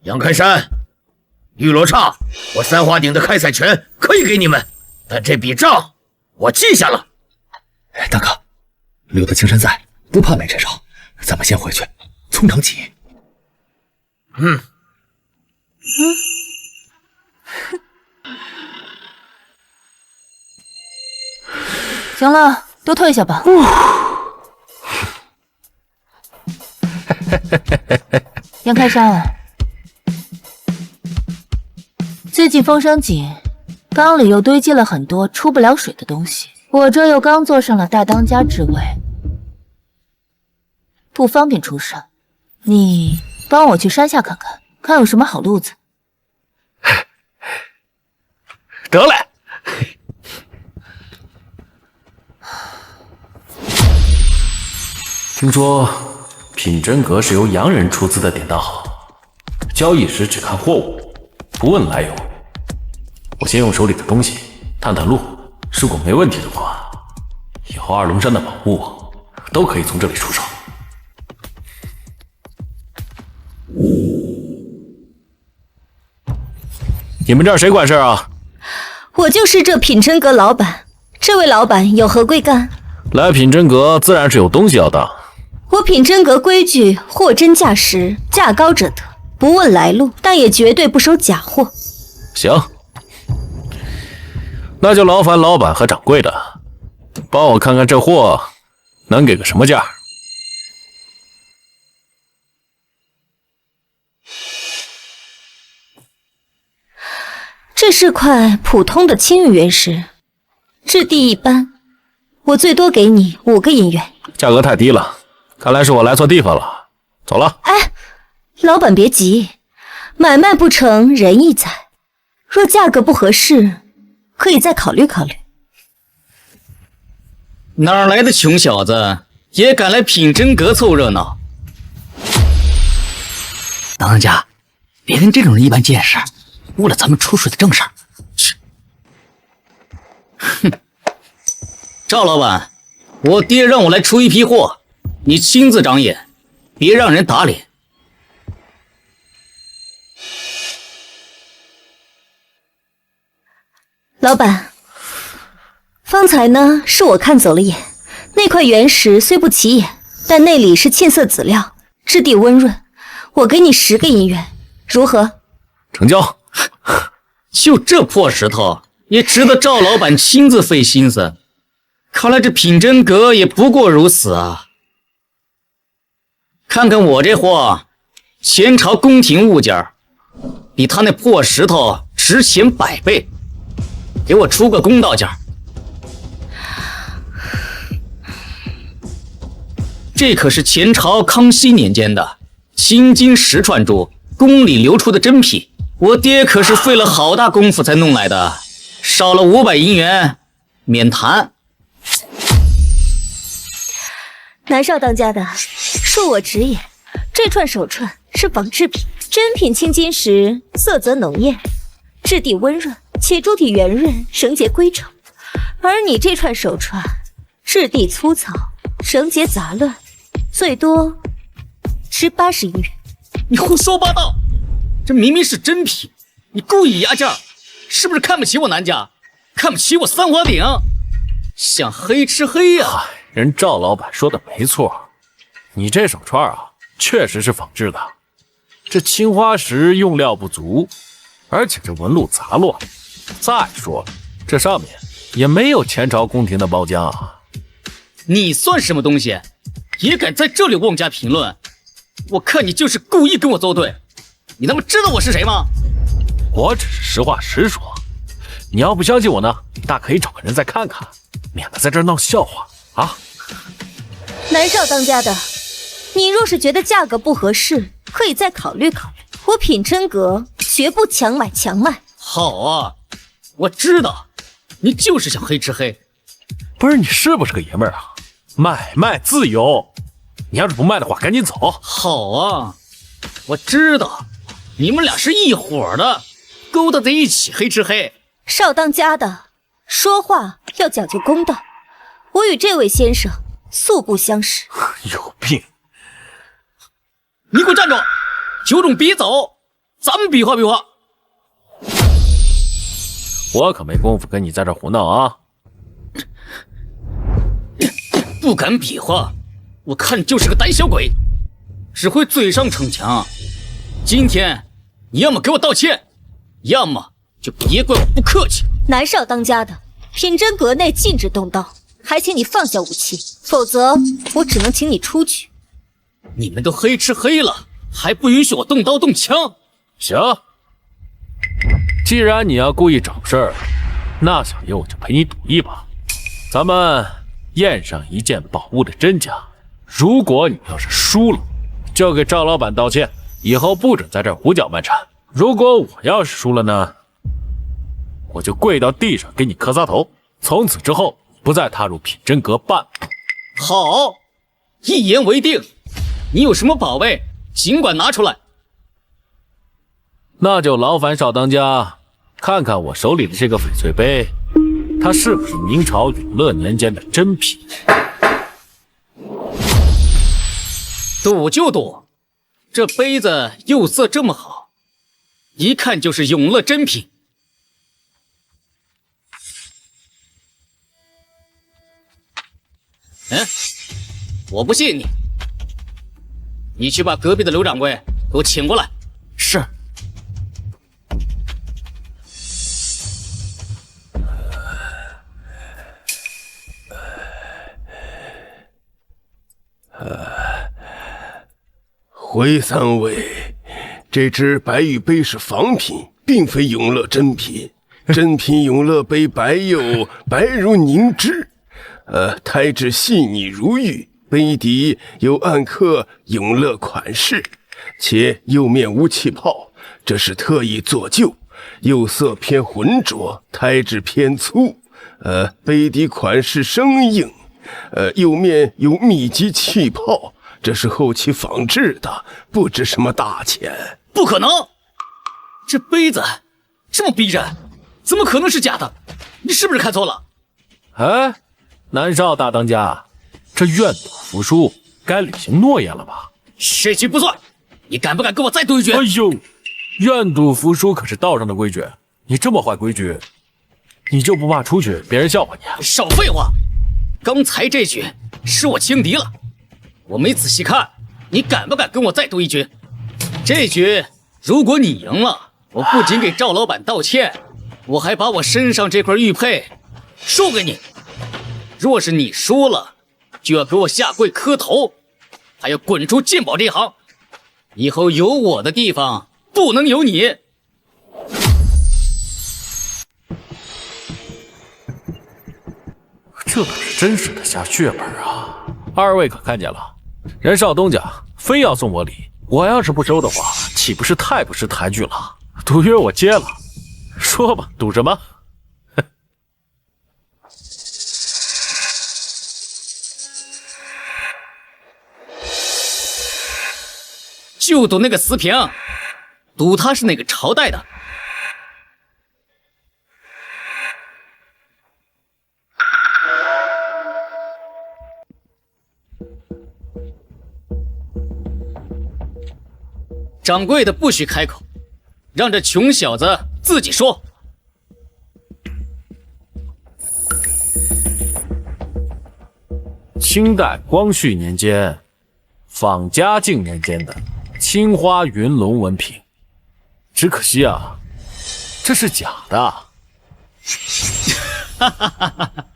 杨开山、玉罗刹，我三花鼎的开采权可以给你们，但这笔账我记下了。大哥，留得青山在，不怕没柴烧。咱们先回去，从长计议。行了，都退下吧。杨开山，最近风声紧，缸里又堆积了很多出不了水的东西，我这又刚坐上了大当家之位，不方便出声。你帮我去山下看看，看有什么好路子。得嘞。听说品真阁是由洋人出资的典当行，交易时只看货物，不问来由。我先用手里的东西探探路，如果没问题的话，以后二龙山的宝物都可以从这里出手。你们这儿谁管事啊？我就是这品真阁老板。这位老板有何贵干？来品真阁自然是有东西要当。我品真阁规矩，货真价实，价高者得，不问来路，但也绝对不收假货。行，那就劳烦老板和掌柜的帮我看看这货能给个什么价。这是块普通的青玉原石，质地一般，我最多给你5个银元。价格太低了，看来是我来错地方了。走了。哎，老板别急，买卖不成仁义在。若价格不合适，可以再考虑考虑。哪来的穷小子也敢来品真阁凑热闹？当当家，别跟这种人一般见识，误了咱们出水的正事儿。哼，赵老板，我爹让我来出一批货，你亲自长眼，别让人打脸。老板，方才呢是我看走了眼，那块原石虽不起眼，但内里是沁色籽料，质地温润，我给你10个银元，如何？成交。就这破石头也值得赵老板亲自费心思，看来这品真阁也不过如此啊。看看我这货，前朝宫廷物件，比他那破石头值钱100倍，给我出个公道价。这可是前朝康熙年间的青金10串珠，宫里流出的珍品，我爹可是费了好大功夫才弄来的，少了500银元免谈。南少当家的，恕我直言，这串手串是仿制品，真品青金石色泽浓艳，质地温润，且珠体圆润，绳结规整。而你这串手串质地粗糙，绳结杂乱，最多值80银元。你胡说八道！这明明是真品，你故意压价，是不是看不起我南家，看不起我三花鼎？想黑吃黑呀！人赵老板说的没错，你这手串啊，确实是仿制的。这青花石用料不足，而且这纹路杂乱。再说了，这上面也没有前朝宫廷的包浆啊。你算什么东西，也敢在这里妄加评论？我看你就是故意跟我作对。你他妈知道我是谁吗？我只是实话实说。你要不相信我呢，大可以找个人再看看，免得在这儿闹笑话啊。南少当家的，你若是觉得价格不合适，可以再考虑考虑。我品真阁绝不强买强卖。好啊，我知道，你就是想黑吃黑。不是你是不是个爷们儿啊？买卖自由，你要是不卖的话，赶紧走。好啊，我知道，你们俩是一伙的，勾搭在一起黑吃黑。少当家的，说话要讲究公道。我与这位先生素不相识。有病！你给我站住！有种别走，咱们比划比划。我可没工夫跟你在这胡闹啊！不敢比划，我看你就是个胆小鬼，只会嘴上逞强。今天你要么给我道歉，要么就别怪我不客气。南少当家的，品真阁内禁止动刀，还请你放下武器，否则我只能请你出去。你们都黑吃黑了，还不允许我动刀动枪？行，既然你要故意找事儿，那小爷我就陪你赌一把。咱们验上一件宝物的真假，如果你要是输了，就给赵老板道歉，以后不准在这儿胡搅蛮缠。如果我要是输了呢，我就跪到地上给你磕仨头，从此之后不再踏入品真阁半步。好，一言为定。你有什么宝贝，尽管拿出来。那就劳烦少当家看看我手里的这个翡翠杯，它是不是明朝永乐年间的真品？赌就赌，这杯子釉色这么好，一看就是永乐真品。我不信你，你去把隔壁的刘掌柜给我请过来。是。回三位，这只白玉杯是仿品，并非永乐真品。珍品永乐杯白釉，白如凝脂，胎质细腻如玉，杯底有暗刻永乐款式，且釉面无气泡，这是特意做旧。釉色偏浑浊，胎质偏粗，杯底款式生硬，釉面有密集气泡，这是后期仿制的，不值什么大钱。不可能，这杯子这么逼真，怎么可能是假的？你是不是看错了？哎，南少大当家，这愿赌服输，该履行诺言了吧？这局不算，你敢不敢跟我再赌一局？哎呦！愿赌服输可是道上的规矩，你这么坏规矩，你就不怕出去别人笑话你啊？少废话！刚才这局是我轻敌了，我没仔细看，你敢不敢跟我再赌一局？这局如果你赢了，我不仅给赵老板道歉，我还把我身上这块玉佩输给你。若是你输了，就要给我下跪磕头，还要滚出鉴宝这行，以后有我的地方不能有你。这可是真实的下血本啊！二位可看见了？人少东家非要送我礼，我要是不收的话，岂不是太不识抬举了？赌约我接了，说吧，赌什么？就赌那个瓷瓶，赌它是哪个朝代的。掌柜的不许开口，让这穷小子自己说。清代光绪年间，仿嘉靖年间的青花云龙纹瓶，只可惜啊，这是假的。哈哈哈哈！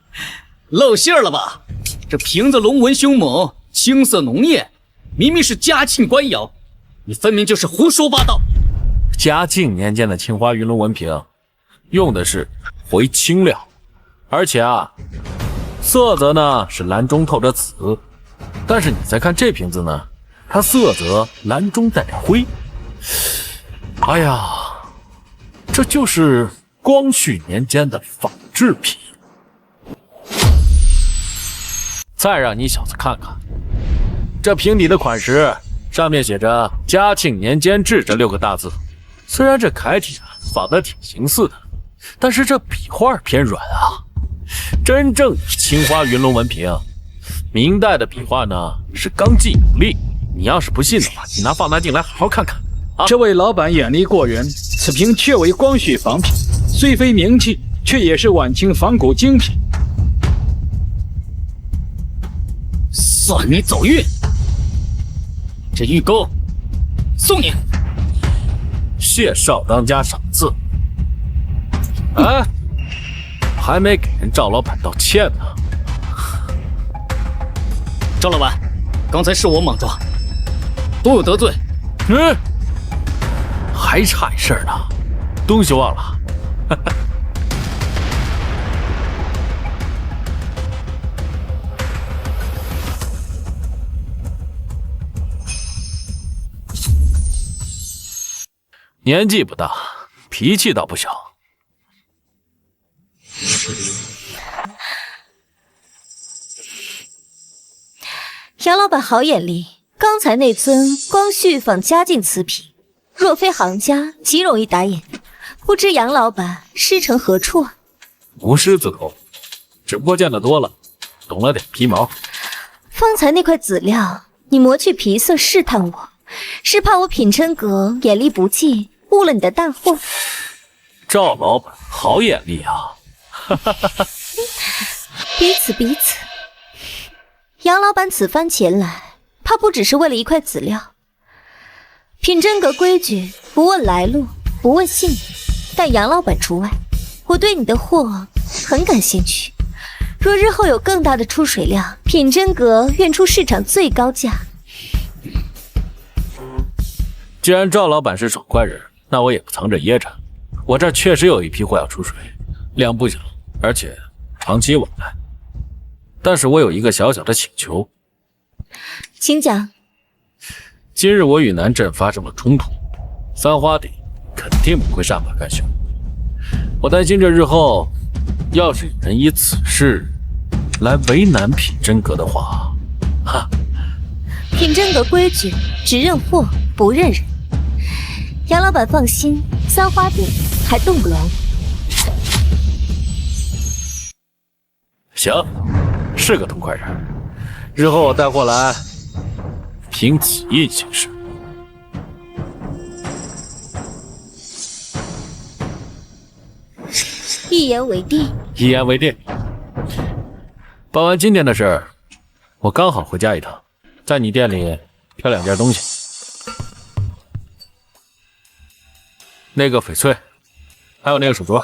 露馅了吧？这瓶子龙纹凶猛，青色浓艳，明明是嘉庆官窑，你分明就是胡说八道。嘉靖年间的青花云龙纹瓶，用的是回青料，而且啊，色泽呢是蓝中透着紫，但是你再看这瓶子呢，它色泽蓝中带点灰。哎呀，这就是光绪年间的仿制品。再让你小子看看这瓶底的款式，上面写着嘉庆年间制这6个大字。虽然这楷体啊仿得挺形似的，但是这笔画偏软啊。真正的青花云龙纹瓶，明代的笔画呢是刚劲有力。你要是不信的话，你拿放大镜来好好看看啊！这位老板眼力过人，此瓶确为光绪仿品，虽非名器，却也是晚清仿古精品。算你走运，这玉钩送你。谢少当家赏赐。哎，还没给人赵老板道歉呢。赵老板，刚才是我莽撞，多有得罪。还差一事儿呢，东西忘了。年纪不大，脾气倒不小。杨老板好眼力，刚才那尊光绪仿嘉靖瓷瓶，若非行家，极容易打眼。不知杨老板师承何处啊？无师自通，只不过见得多了，懂了点皮毛。方才那块籽料，你磨去皮色试探我，是怕我品真阁眼力不济，误了你的大货。赵老板好眼力啊！彼此彼此。杨老板此番前来，怕不只是为了一块籽料。品真阁规矩，不问来路，不问姓名，但杨老板除外。我对你的货很感兴趣，若日后有更大的出水量，品真阁愿出市场最高价。既然赵老板是爽快人，那我也不藏着掖着。我这儿确实有一批货要出水，量不小，而且长期往来。但是我有一个小小的请求，请讲。今日我与南镇发生了冲突，三花鼎肯定不会善罢甘休。我担心这日后要是有人以此事来为难品真阁的话，哈。品真阁规矩，只认货不认人。杨老板放心，三花鼎还动不了你。行，是个痛快人。日后我带货来，凭己意行事。一言为定。一言为定。办完今天的事儿，我刚好回家一趟，在你店里挑2件东西。那个翡翠，还有那个手镯。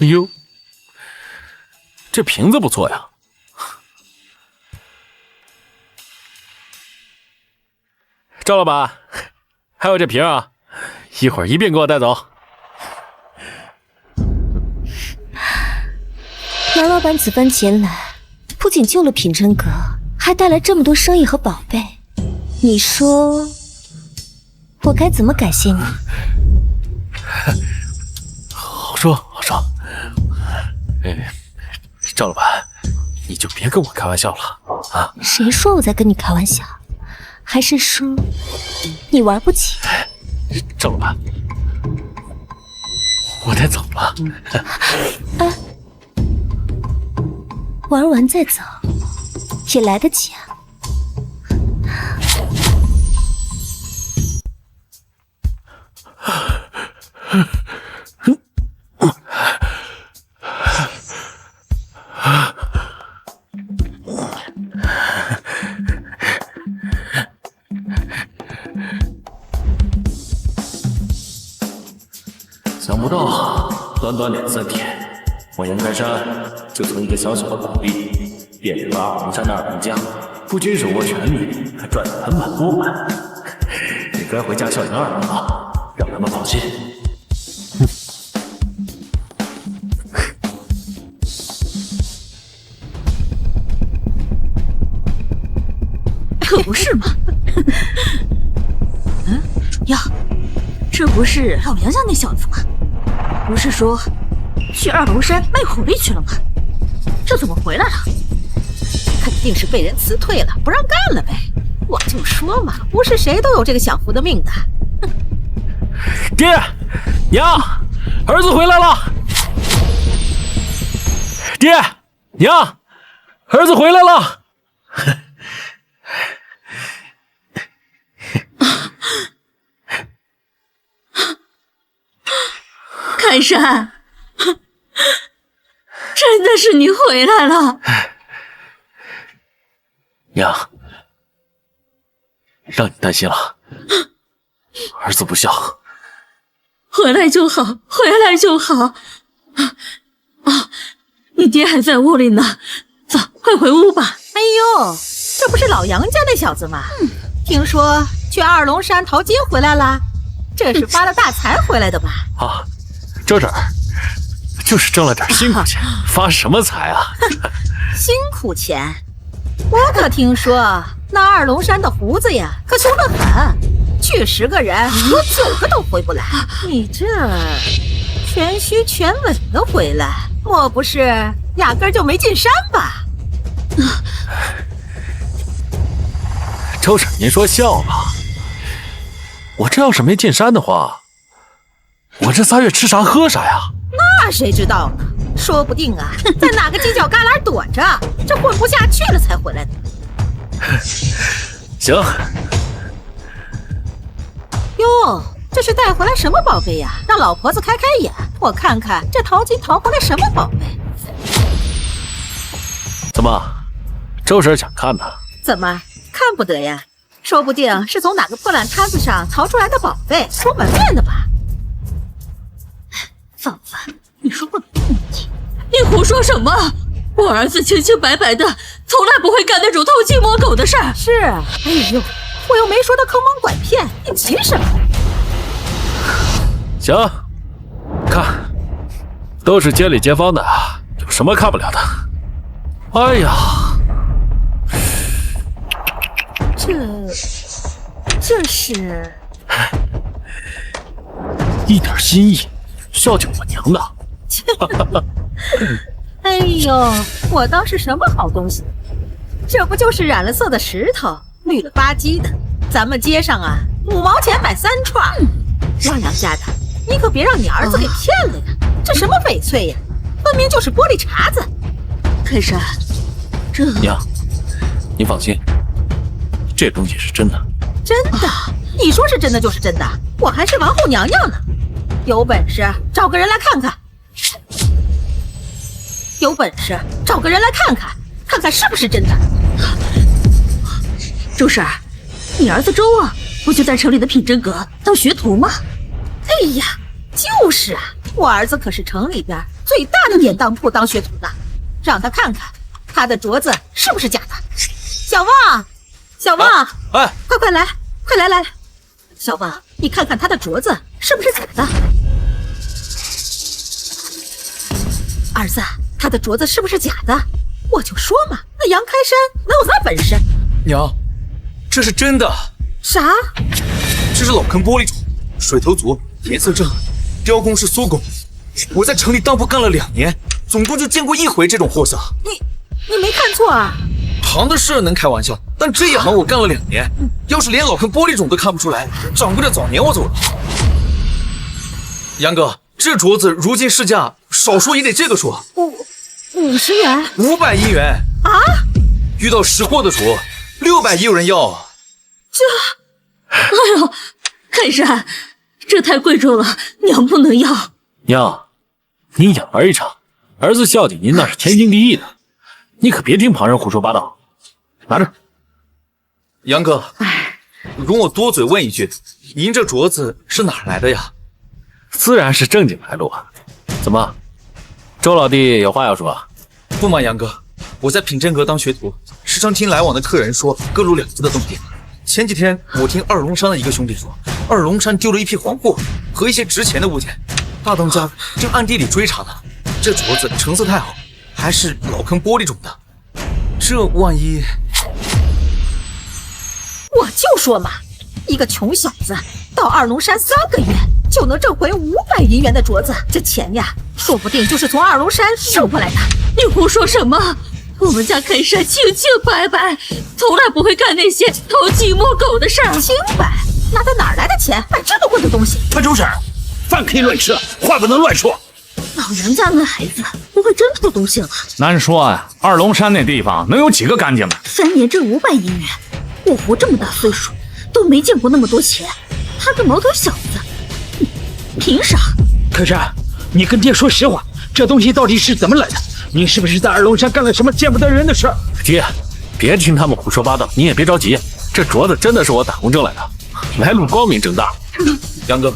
哎呦，这瓶子不错呀。赵老板，还有这瓶啊，一会儿一并给我带走。杨老板此番前来，不仅救了品真阁，还带来这么多生意和宝贝。你说，我该怎么感谢你？好说好说。赵老板，你就别跟我开玩笑了啊！谁说我在跟你开玩笑？还是说你玩不起？赵老板，我得走了。啊，玩完再走也来得及啊。想不到短短2、3天，我杨开山就从一个小小的苦力变成了2龙山的2当家，不仅手握权力，还赚得盆满钵满。也该回家孝敬2人了，让他们放心。可不是嘛！呀，这不是老杨家那小子吗？不是说去2龙山卖苦力去了吗？这怎么回来了？肯定是被人辞退了，不让干了呗。我就说嘛，不是谁都有这个享福的命的。爹，娘，儿子回来了！爹，娘，儿子回来了！开山，真的是你回来了。娘，让你担心了，儿子不孝。回来就好，回来就好。你爹还在屋里呢，走，快回屋吧。哎呦，这不是老杨家那小子吗？听说去2龙山淘金回来了，这是发了大财回来的吧？啊，这儿就是挣了点辛苦钱，发什么财啊？辛苦钱？我可听说那2龙山的胡子呀，可凶得很，去10个人有9个都回不来。你这全虚全稳的回来，莫不是压根就没进山吧？周婶，您说笑吧？我这要是没进山的话，我这3月吃啥喝啥呀？那谁知道呢？说不定啊，在哪个犄角旮旯躲着，这混不下去了才回来的。行。哟，这是带回来什么宝贝呀？让老婆子开开眼，我看看这淘金淘回来什么宝贝。怎么，周婶想看呢？怎么看不得呀？说不定是从哪个破烂摊子上淘出来的宝贝，出门面的吧？芳芳，你说话没问题。你胡说什么？我儿子清清白白的，从来不会干那种偷鸡摸狗的事儿。是，哎呦，我又没说他坑蒙拐骗，你急什么？行，看，都是街里街坊的，有什么看不了的？哎呀，这是一点心意，孝敬我娘的。哎呦，我当是什么好东西？这不就是染了色的石头，绿了吧唧的？咱们街上啊，5毛钱买3串。老杨家的，你可别让你儿子给骗了呀！这什么翡翠呀，分明就是玻璃碴子。开山，这娘，你放心，这东西是真的。真的？你说是真的就是真的，我还是王后娘娘呢。有本事找个人来看看。有本事找个人来看看，看看是不是真的。周婶儿，你儿子周啊，不就在城里的品真阁当学徒吗？哎呀，就是啊，我儿子可是城里边最大的典当铺当学徒呢，让他看看他的镯子是不是假的。小旺，小旺，哎，快来，快来！小旺，你看看他的镯子是不是假的？儿子，他的镯子是不是假的？我就说嘛，那杨开山能有那本事？娘，这是真的。啥？这是老坑玻璃种，水头足，颜色正，雕工是苏工。我在城里当铺干了2年，总共就见过1回这种货色。你没看错啊？行的事能开玩笑，但这一行我干了2年，要是连老坑玻璃种都看不出来，掌柜的早年我走了。杨哥，这镯子如今市价少说也得这个数，50元，500银元啊！遇到识货的主，600也有人要。哎呦，开山，这太贵重了，娘不能要。娘，你养儿一场，儿子孝敬您那是天经地义的，你可别听旁人胡说八道。拿着。杨哥，容我多嘴问一句，您这镯子是哪儿来的呀？自然是正经来路啊。怎么，周老弟有话要说？不瞒杨哥，我在品真阁当学徒，时常听来往的客人说各路两子的动静。前几天我听二龙山的一个兄弟说，二龙山丢了一批黄货和一些值钱的物件，大当家正暗地里追查呢。这镯子成色太好，还是老坑玻璃种的，这万一……我就说嘛，一个穷小子到二龙山3个月就能挣回500银元的镯子，这钱呀，说不定就是从二龙山收回来的。你胡说什么？我们家开山清清白白，从来不会干那些偷鸡摸狗的事儿。清白？那他哪来的钱买这么贵的东西？潘周婶，饭可以乱吃，话不能乱说。老杨家那孩子不会真偷东西了？难说啊，二龙山那地方能有几个干净的？3年挣500银元，我活这么大岁数都没见过那么多钱。他个毛头小子，凭啥？可是，你跟爹说实话，这东西到底是怎么来的？你是不是在二龙山干了什么见不得人的事？爹，别听他们胡说八道，你也别着急，这镯子真的是我打工挣来的，来路光明正大。杨哥，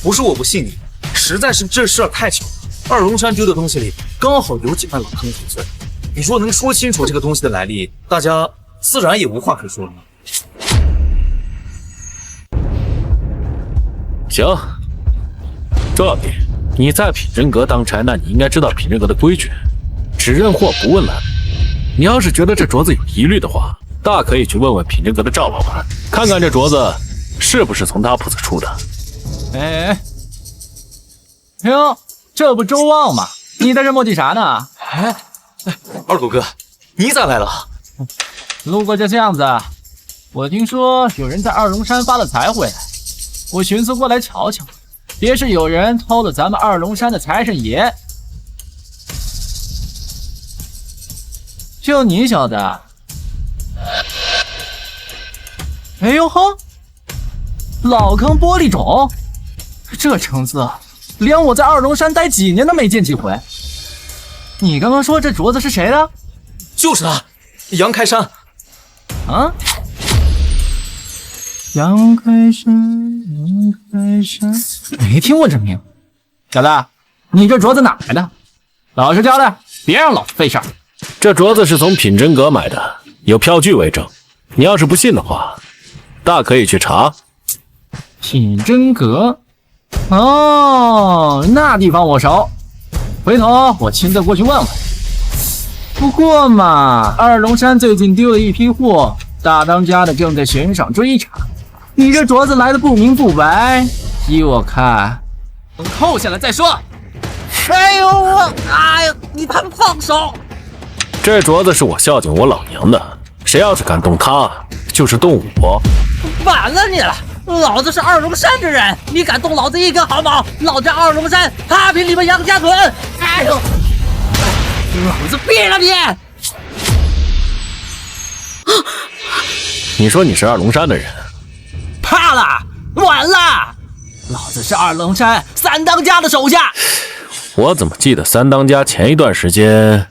不是我不信你，实在是这事儿太巧，二龙山丢的东西里刚好有几块老坑翡翠。你说能说清楚这个东西的来历，大家自然也无话可说了。行，周老弟，你在品真阁当差，那你应该知道品真阁的规矩，只认货不问来路。你要是觉得这镯子有疑虑的话，大可以去问问品真阁的赵老板，看看这镯子是不是从他铺子出的。哎，哟，这不周旺吗？你在这磨叽啥呢？二狗哥，你咋来了？路过这巷子，我听说有人在二龙山发了财回来，我寻思过来瞧瞧，别是有人偷了咱们二龙山的财神爷。就你小子，哎呦呵，老坑玻璃种，这成色，连我在二龙山待几年都没见几回。你刚刚说这镯子是谁的？就是他，杨开山。啊？杨开山，杨开山，没听过这名。小子，你这镯子哪来的？老实交代，别让老子费事儿。这镯子是从品真阁买的，有票据为证。你要是不信的话，大可以去查。品真阁，哦，那地方我熟，回头我亲自过去问问。不过嘛，二龙山最近丢了一批货，大当家的正在悬赏追查。你这镯子来的不明不白，依我看，等扣下来再说。哎呦我，哎呦，你放手！这镯子是我孝敬我老娘的，谁要是敢动它，就是动我。完了你了！老子是二龙山之人，你敢动老子一根毫毛，老子二龙山踏平你们杨家屯！哎呦，老子毙了你！你说你是二龙山的人？怕了，完了！老子是二龙山三当家的手下。我怎么记得三当家前一段时间……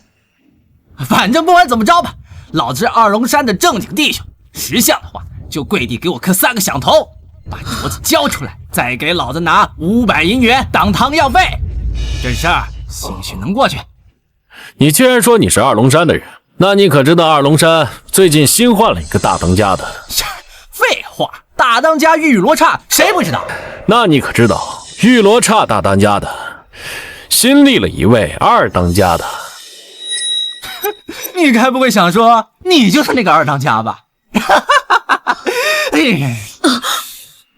反正不管怎么着吧，老子是二龙山的正经弟兄，识相的话就跪地给我磕3个响头，把镯子交出来，再给老子拿500银元当汤药费。这事儿兴许能过去。你既然说你是二龙山的人，那你可知道二龙山最近新换了一个大当家的？废话，大当家玉罗刹谁不知道？那你可知道玉罗刹大当家的新立了一位二当家的？你该不会想说你就是那个二当家吧？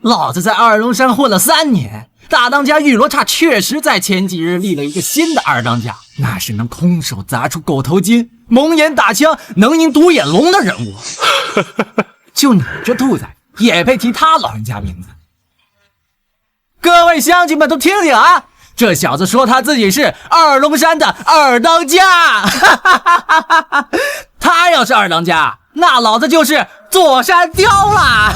老子在二龙山混了3年，大当家玉罗刹确实在前几日立了一个新的二当家，那是能空手砸出狗头金，蒙眼打枪，能赢独眼龙的人物。就你这兔崽，也配提他老人家名字？各位乡亲们都听听啊！这小子说他自己是二龙山的二当家，他要是二当家，那老子就是座山雕啦！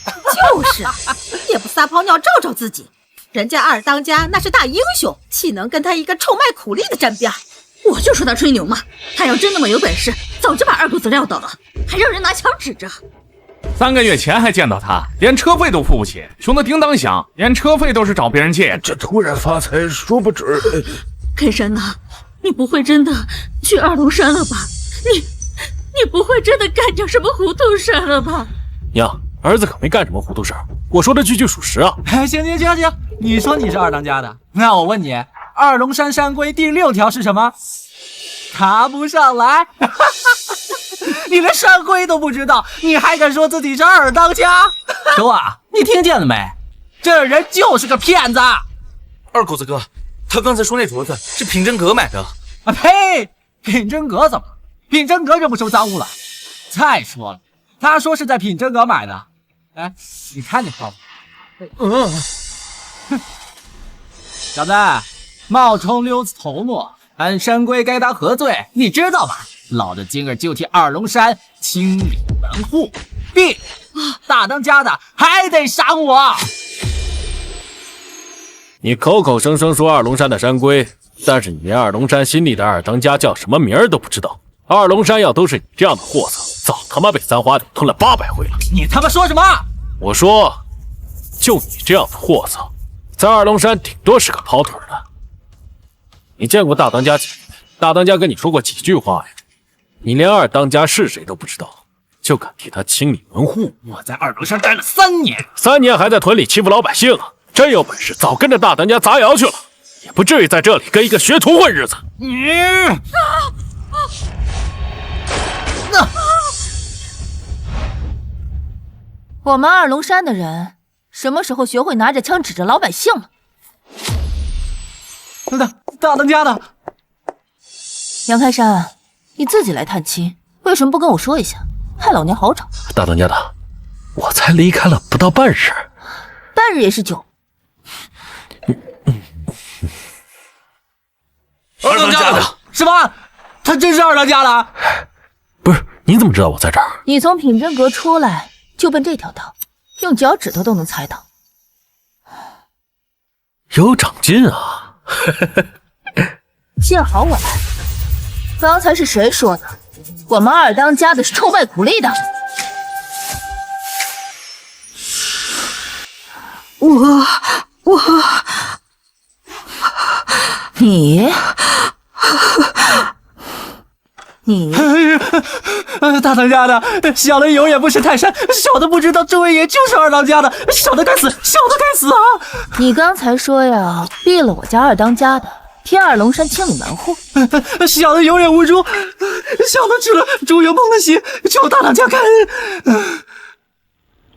就是也不撒泡尿照照自己，人家二当家那是大英雄，岂能跟他一个臭卖苦力的沾边？我就说他吹牛嘛，他要真那么有本事，早就把二狗子撂倒了，还让人拿枪指着。3个月前还见到他，连车费都付不起，穷得叮当响，连车费都是找别人借。这突然发财说不准。K山呐，你不会真的去二龙山了吧？你不会真的干点什么糊涂事了吧？娘，儿子可没干什么糊涂事儿，我说的句句属实啊。行，你说你是二当家的，那我问你，二龙山山规第6条是什么？爬不上来。你连山规都不知道，你还敢说自己是二当家？周啊，你听见了没？这人就是个骗子！二狗子哥，他刚才说那镯子是品真阁买的。啊呸！品真阁怎么了？品真阁就不收赃物了？再说了，他说是在品真阁买的。哎，你看见吗？小子，冒充溜子头目，按山规该当何罪？你知道吧？老子今儿就替二龙山清理门户，并大当家的还得赏我。你口口声声说二龙山的山规，但是你连二龙山新立的二当家叫什么名儿都不知道。二龙山要都是你这样的货色，早他妈被三花岭吞了800回了。你他妈说什么？我说，就你这样的货色，在二龙山顶多是个跑腿的。你见过大当家几面？大当家跟你说过几句话呀？你连二当家是谁都不知道，就敢替他清理门户？我在二龙山待了3年，3年还在屯里欺负老百姓啊！真有本事，早跟着大当家砸窑去了，也不至于在这里跟一个学徒混日子。我们二龙山的人什么时候学会拿着枪指着老百姓了？大当家的杨开山，你自己来探亲，为什么不跟我说一下，害老娘好找？大当家的，我才离开了不到半日，半日也是久。二当家的，什么？他真是二当家的？不是，你怎么知道我在这儿？你从品真阁出来就奔这条道，用脚趾头都能猜到。有长进啊！幸好我来。刚才是谁说的？我们二当家的是臭卖苦力的。你大当家的，小的有眼不识泰山，小的不知道这位爷就是二当家的，小的该死，小的该死啊！你刚才说呀，毙了我家二当家的，替二龙山清理门户。小的有眼无珠，小的吃了猪油梦的血，求大当家开恩。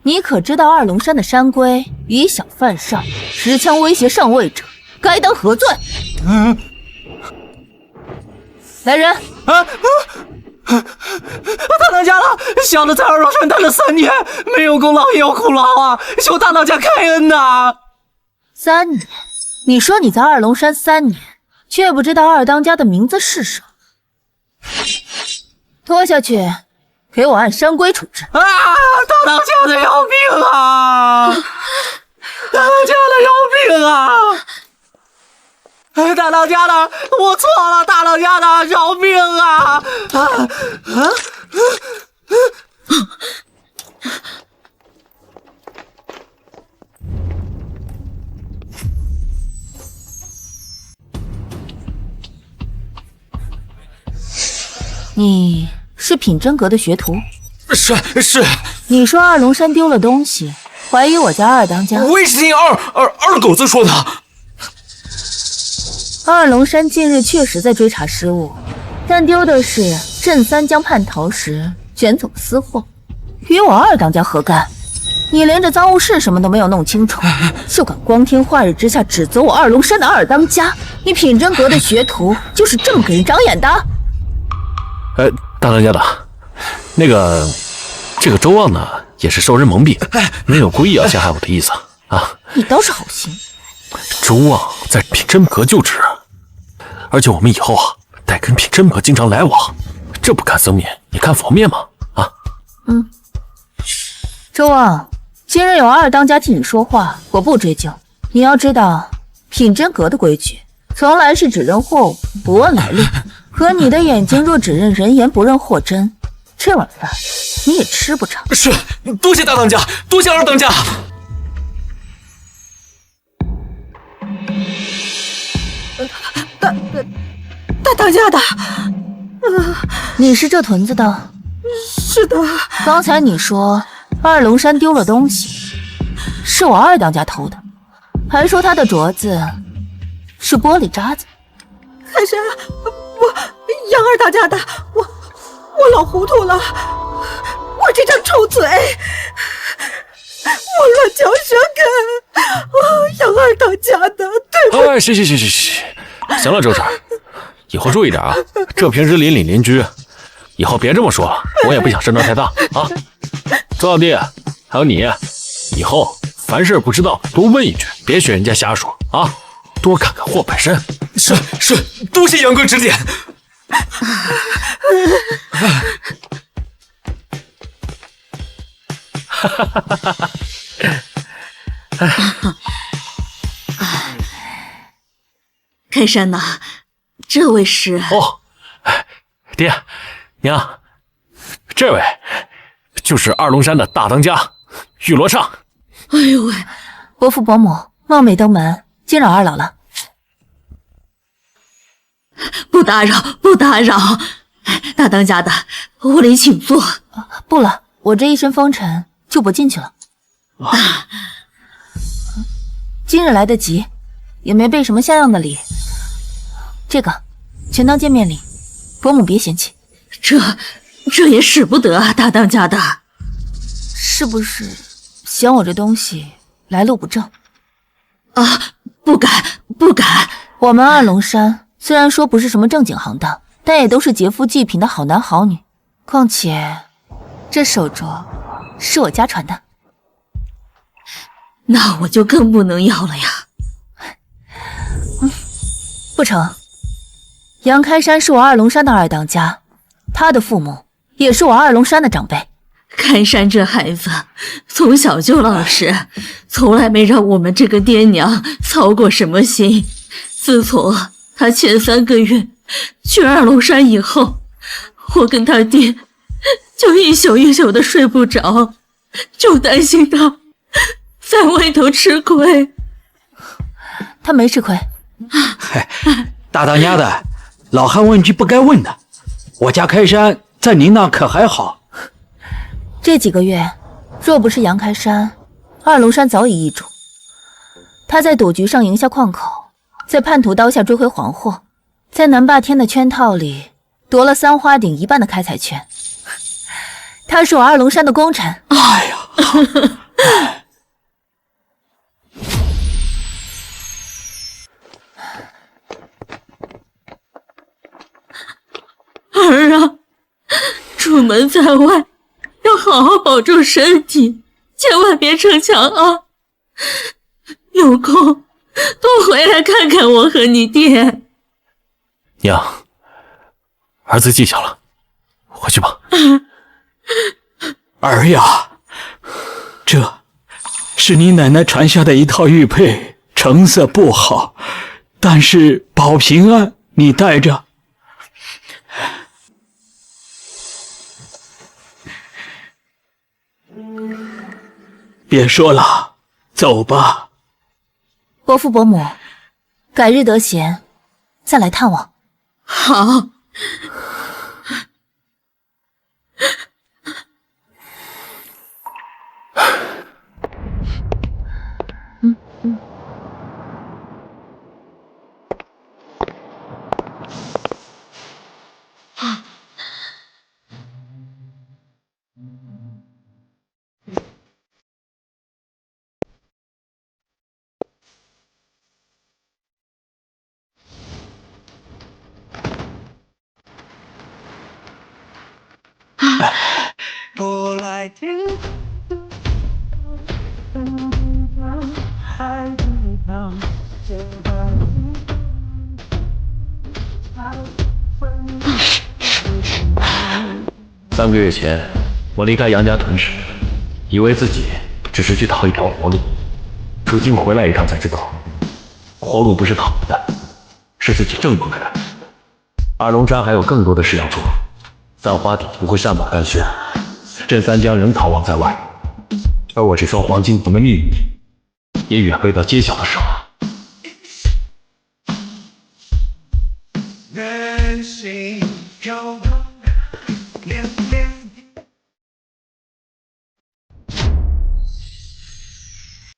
你可知道二龙山的山规，以小犯上，持枪威胁上位者，该当何罪？来人！大当家的，小的在二龙山待了3年，没有功劳也有苦劳啊，求大当家开恩呐！3年？你说你在二龙山3年，却不知道二当家的名字是什么？拖下去，给我按山规处置！大当家的要命啊！大当家的要命啊！大当家的，我错了，大当家的，饶命啊！你是品真阁的学徒？是。你说二龙山丢了东西，怀疑我家二当家？我也是听二狗子说的。二龙山近日确实在追查失物，但丢的是镇三江叛逃时卷走私货，与我二当家何干？你连这赃物是什么都没有弄清楚，就敢光天化日之下指责我二龙山的二当家？你品真阁的学徒就是这么给人长眼的？大当家的，这个周望呢，也是受人蒙蔽，没有故意要陷害我的意思啊。你倒是好心。周望在品真阁就职，而且我们以后啊，得跟品真阁经常来往，这不看僧面，你看佛面吗？啊，周望，今日有二当家替你说话，我不追究。你要知道，品真阁的规矩，从来是只认货物，不问来历。可你的眼睛若只认人言，不认货真，这碗饭你也吃不着。是，多谢大当家，多谢二当家。大当家的，你是这屯子的？是的。刚才你说二龙山丢了东西，是我二当家偷的，还说他的镯子是玻璃渣子。开山，我杨二当家的，我老糊涂了，我这张臭嘴，我乱嚼舌根，杨二当家的，对不起。行了，周芷，以后注意点啊，这平时邻里邻居，以后别这么说了，我也不想声张太大啊。周老弟，还有你，以后凡事不知道多问一句，别学人家瞎说啊，多看看货本身。是，多谢杨哥指点。开山呐，这位是爹娘，这位就是二龙山的大当家玉罗刹。哎呦喂，伯父伯母冒昧登门，惊扰二老了。不打扰，大当家的，我里请坐。不了，我这一身风尘就不进去了。今日来得及，也没备什么像样的礼，这个全当见面礼，伯母别嫌弃。这也使不得啊，大当家的。是不是嫌我这东西来路不正？啊，不敢。我们二龙山虽然说不是什么正经行当，但也都是劫富济贫的好男好女。况且这手镯是我家传的，那我就更不能要了呀。不成，杨开山是我二龙山的二当家，他的父母也是我二龙山的长辈。开山这孩子从小就老实，从来没让我们这个爹娘操过什么心。自从他前3个月去二龙山以后，我跟他爹就一宿一宿的睡不着，就担心他在外头吃亏。他没吃亏。大当家的，老汉问句不该问的。我家开山在您那可还好？这几个月，若不是杨开山，二龙山早已易主。他在赌局上赢下矿口，在叛徒刀下追回黄货，在南霸天的圈套里夺了三花顶一半的开采权。他是我二龙山的功臣。哎呀！儿啊，出门在外要好好保重身体，千万别逞强啊！有空多回来看看我和你爹。娘，儿子记下了，回去吧。儿呀，这是你奶奶传下的一套玉佩，成色不好，但是保平安，你带着。别说了，走吧。伯父伯母，改日得闲再来探望。好。3个月前，我离开杨家屯时，以为自己只是去讨一条活路，如今回来一趟才知道，活路不是讨的，是自己挣回来的。二龙山还有更多的事要做，三花底不会善罢甘休，镇三江仍逃亡在外，而我这双黄金瞳的秘密，也远未到揭晓的时候。人心飘荡，恋恋。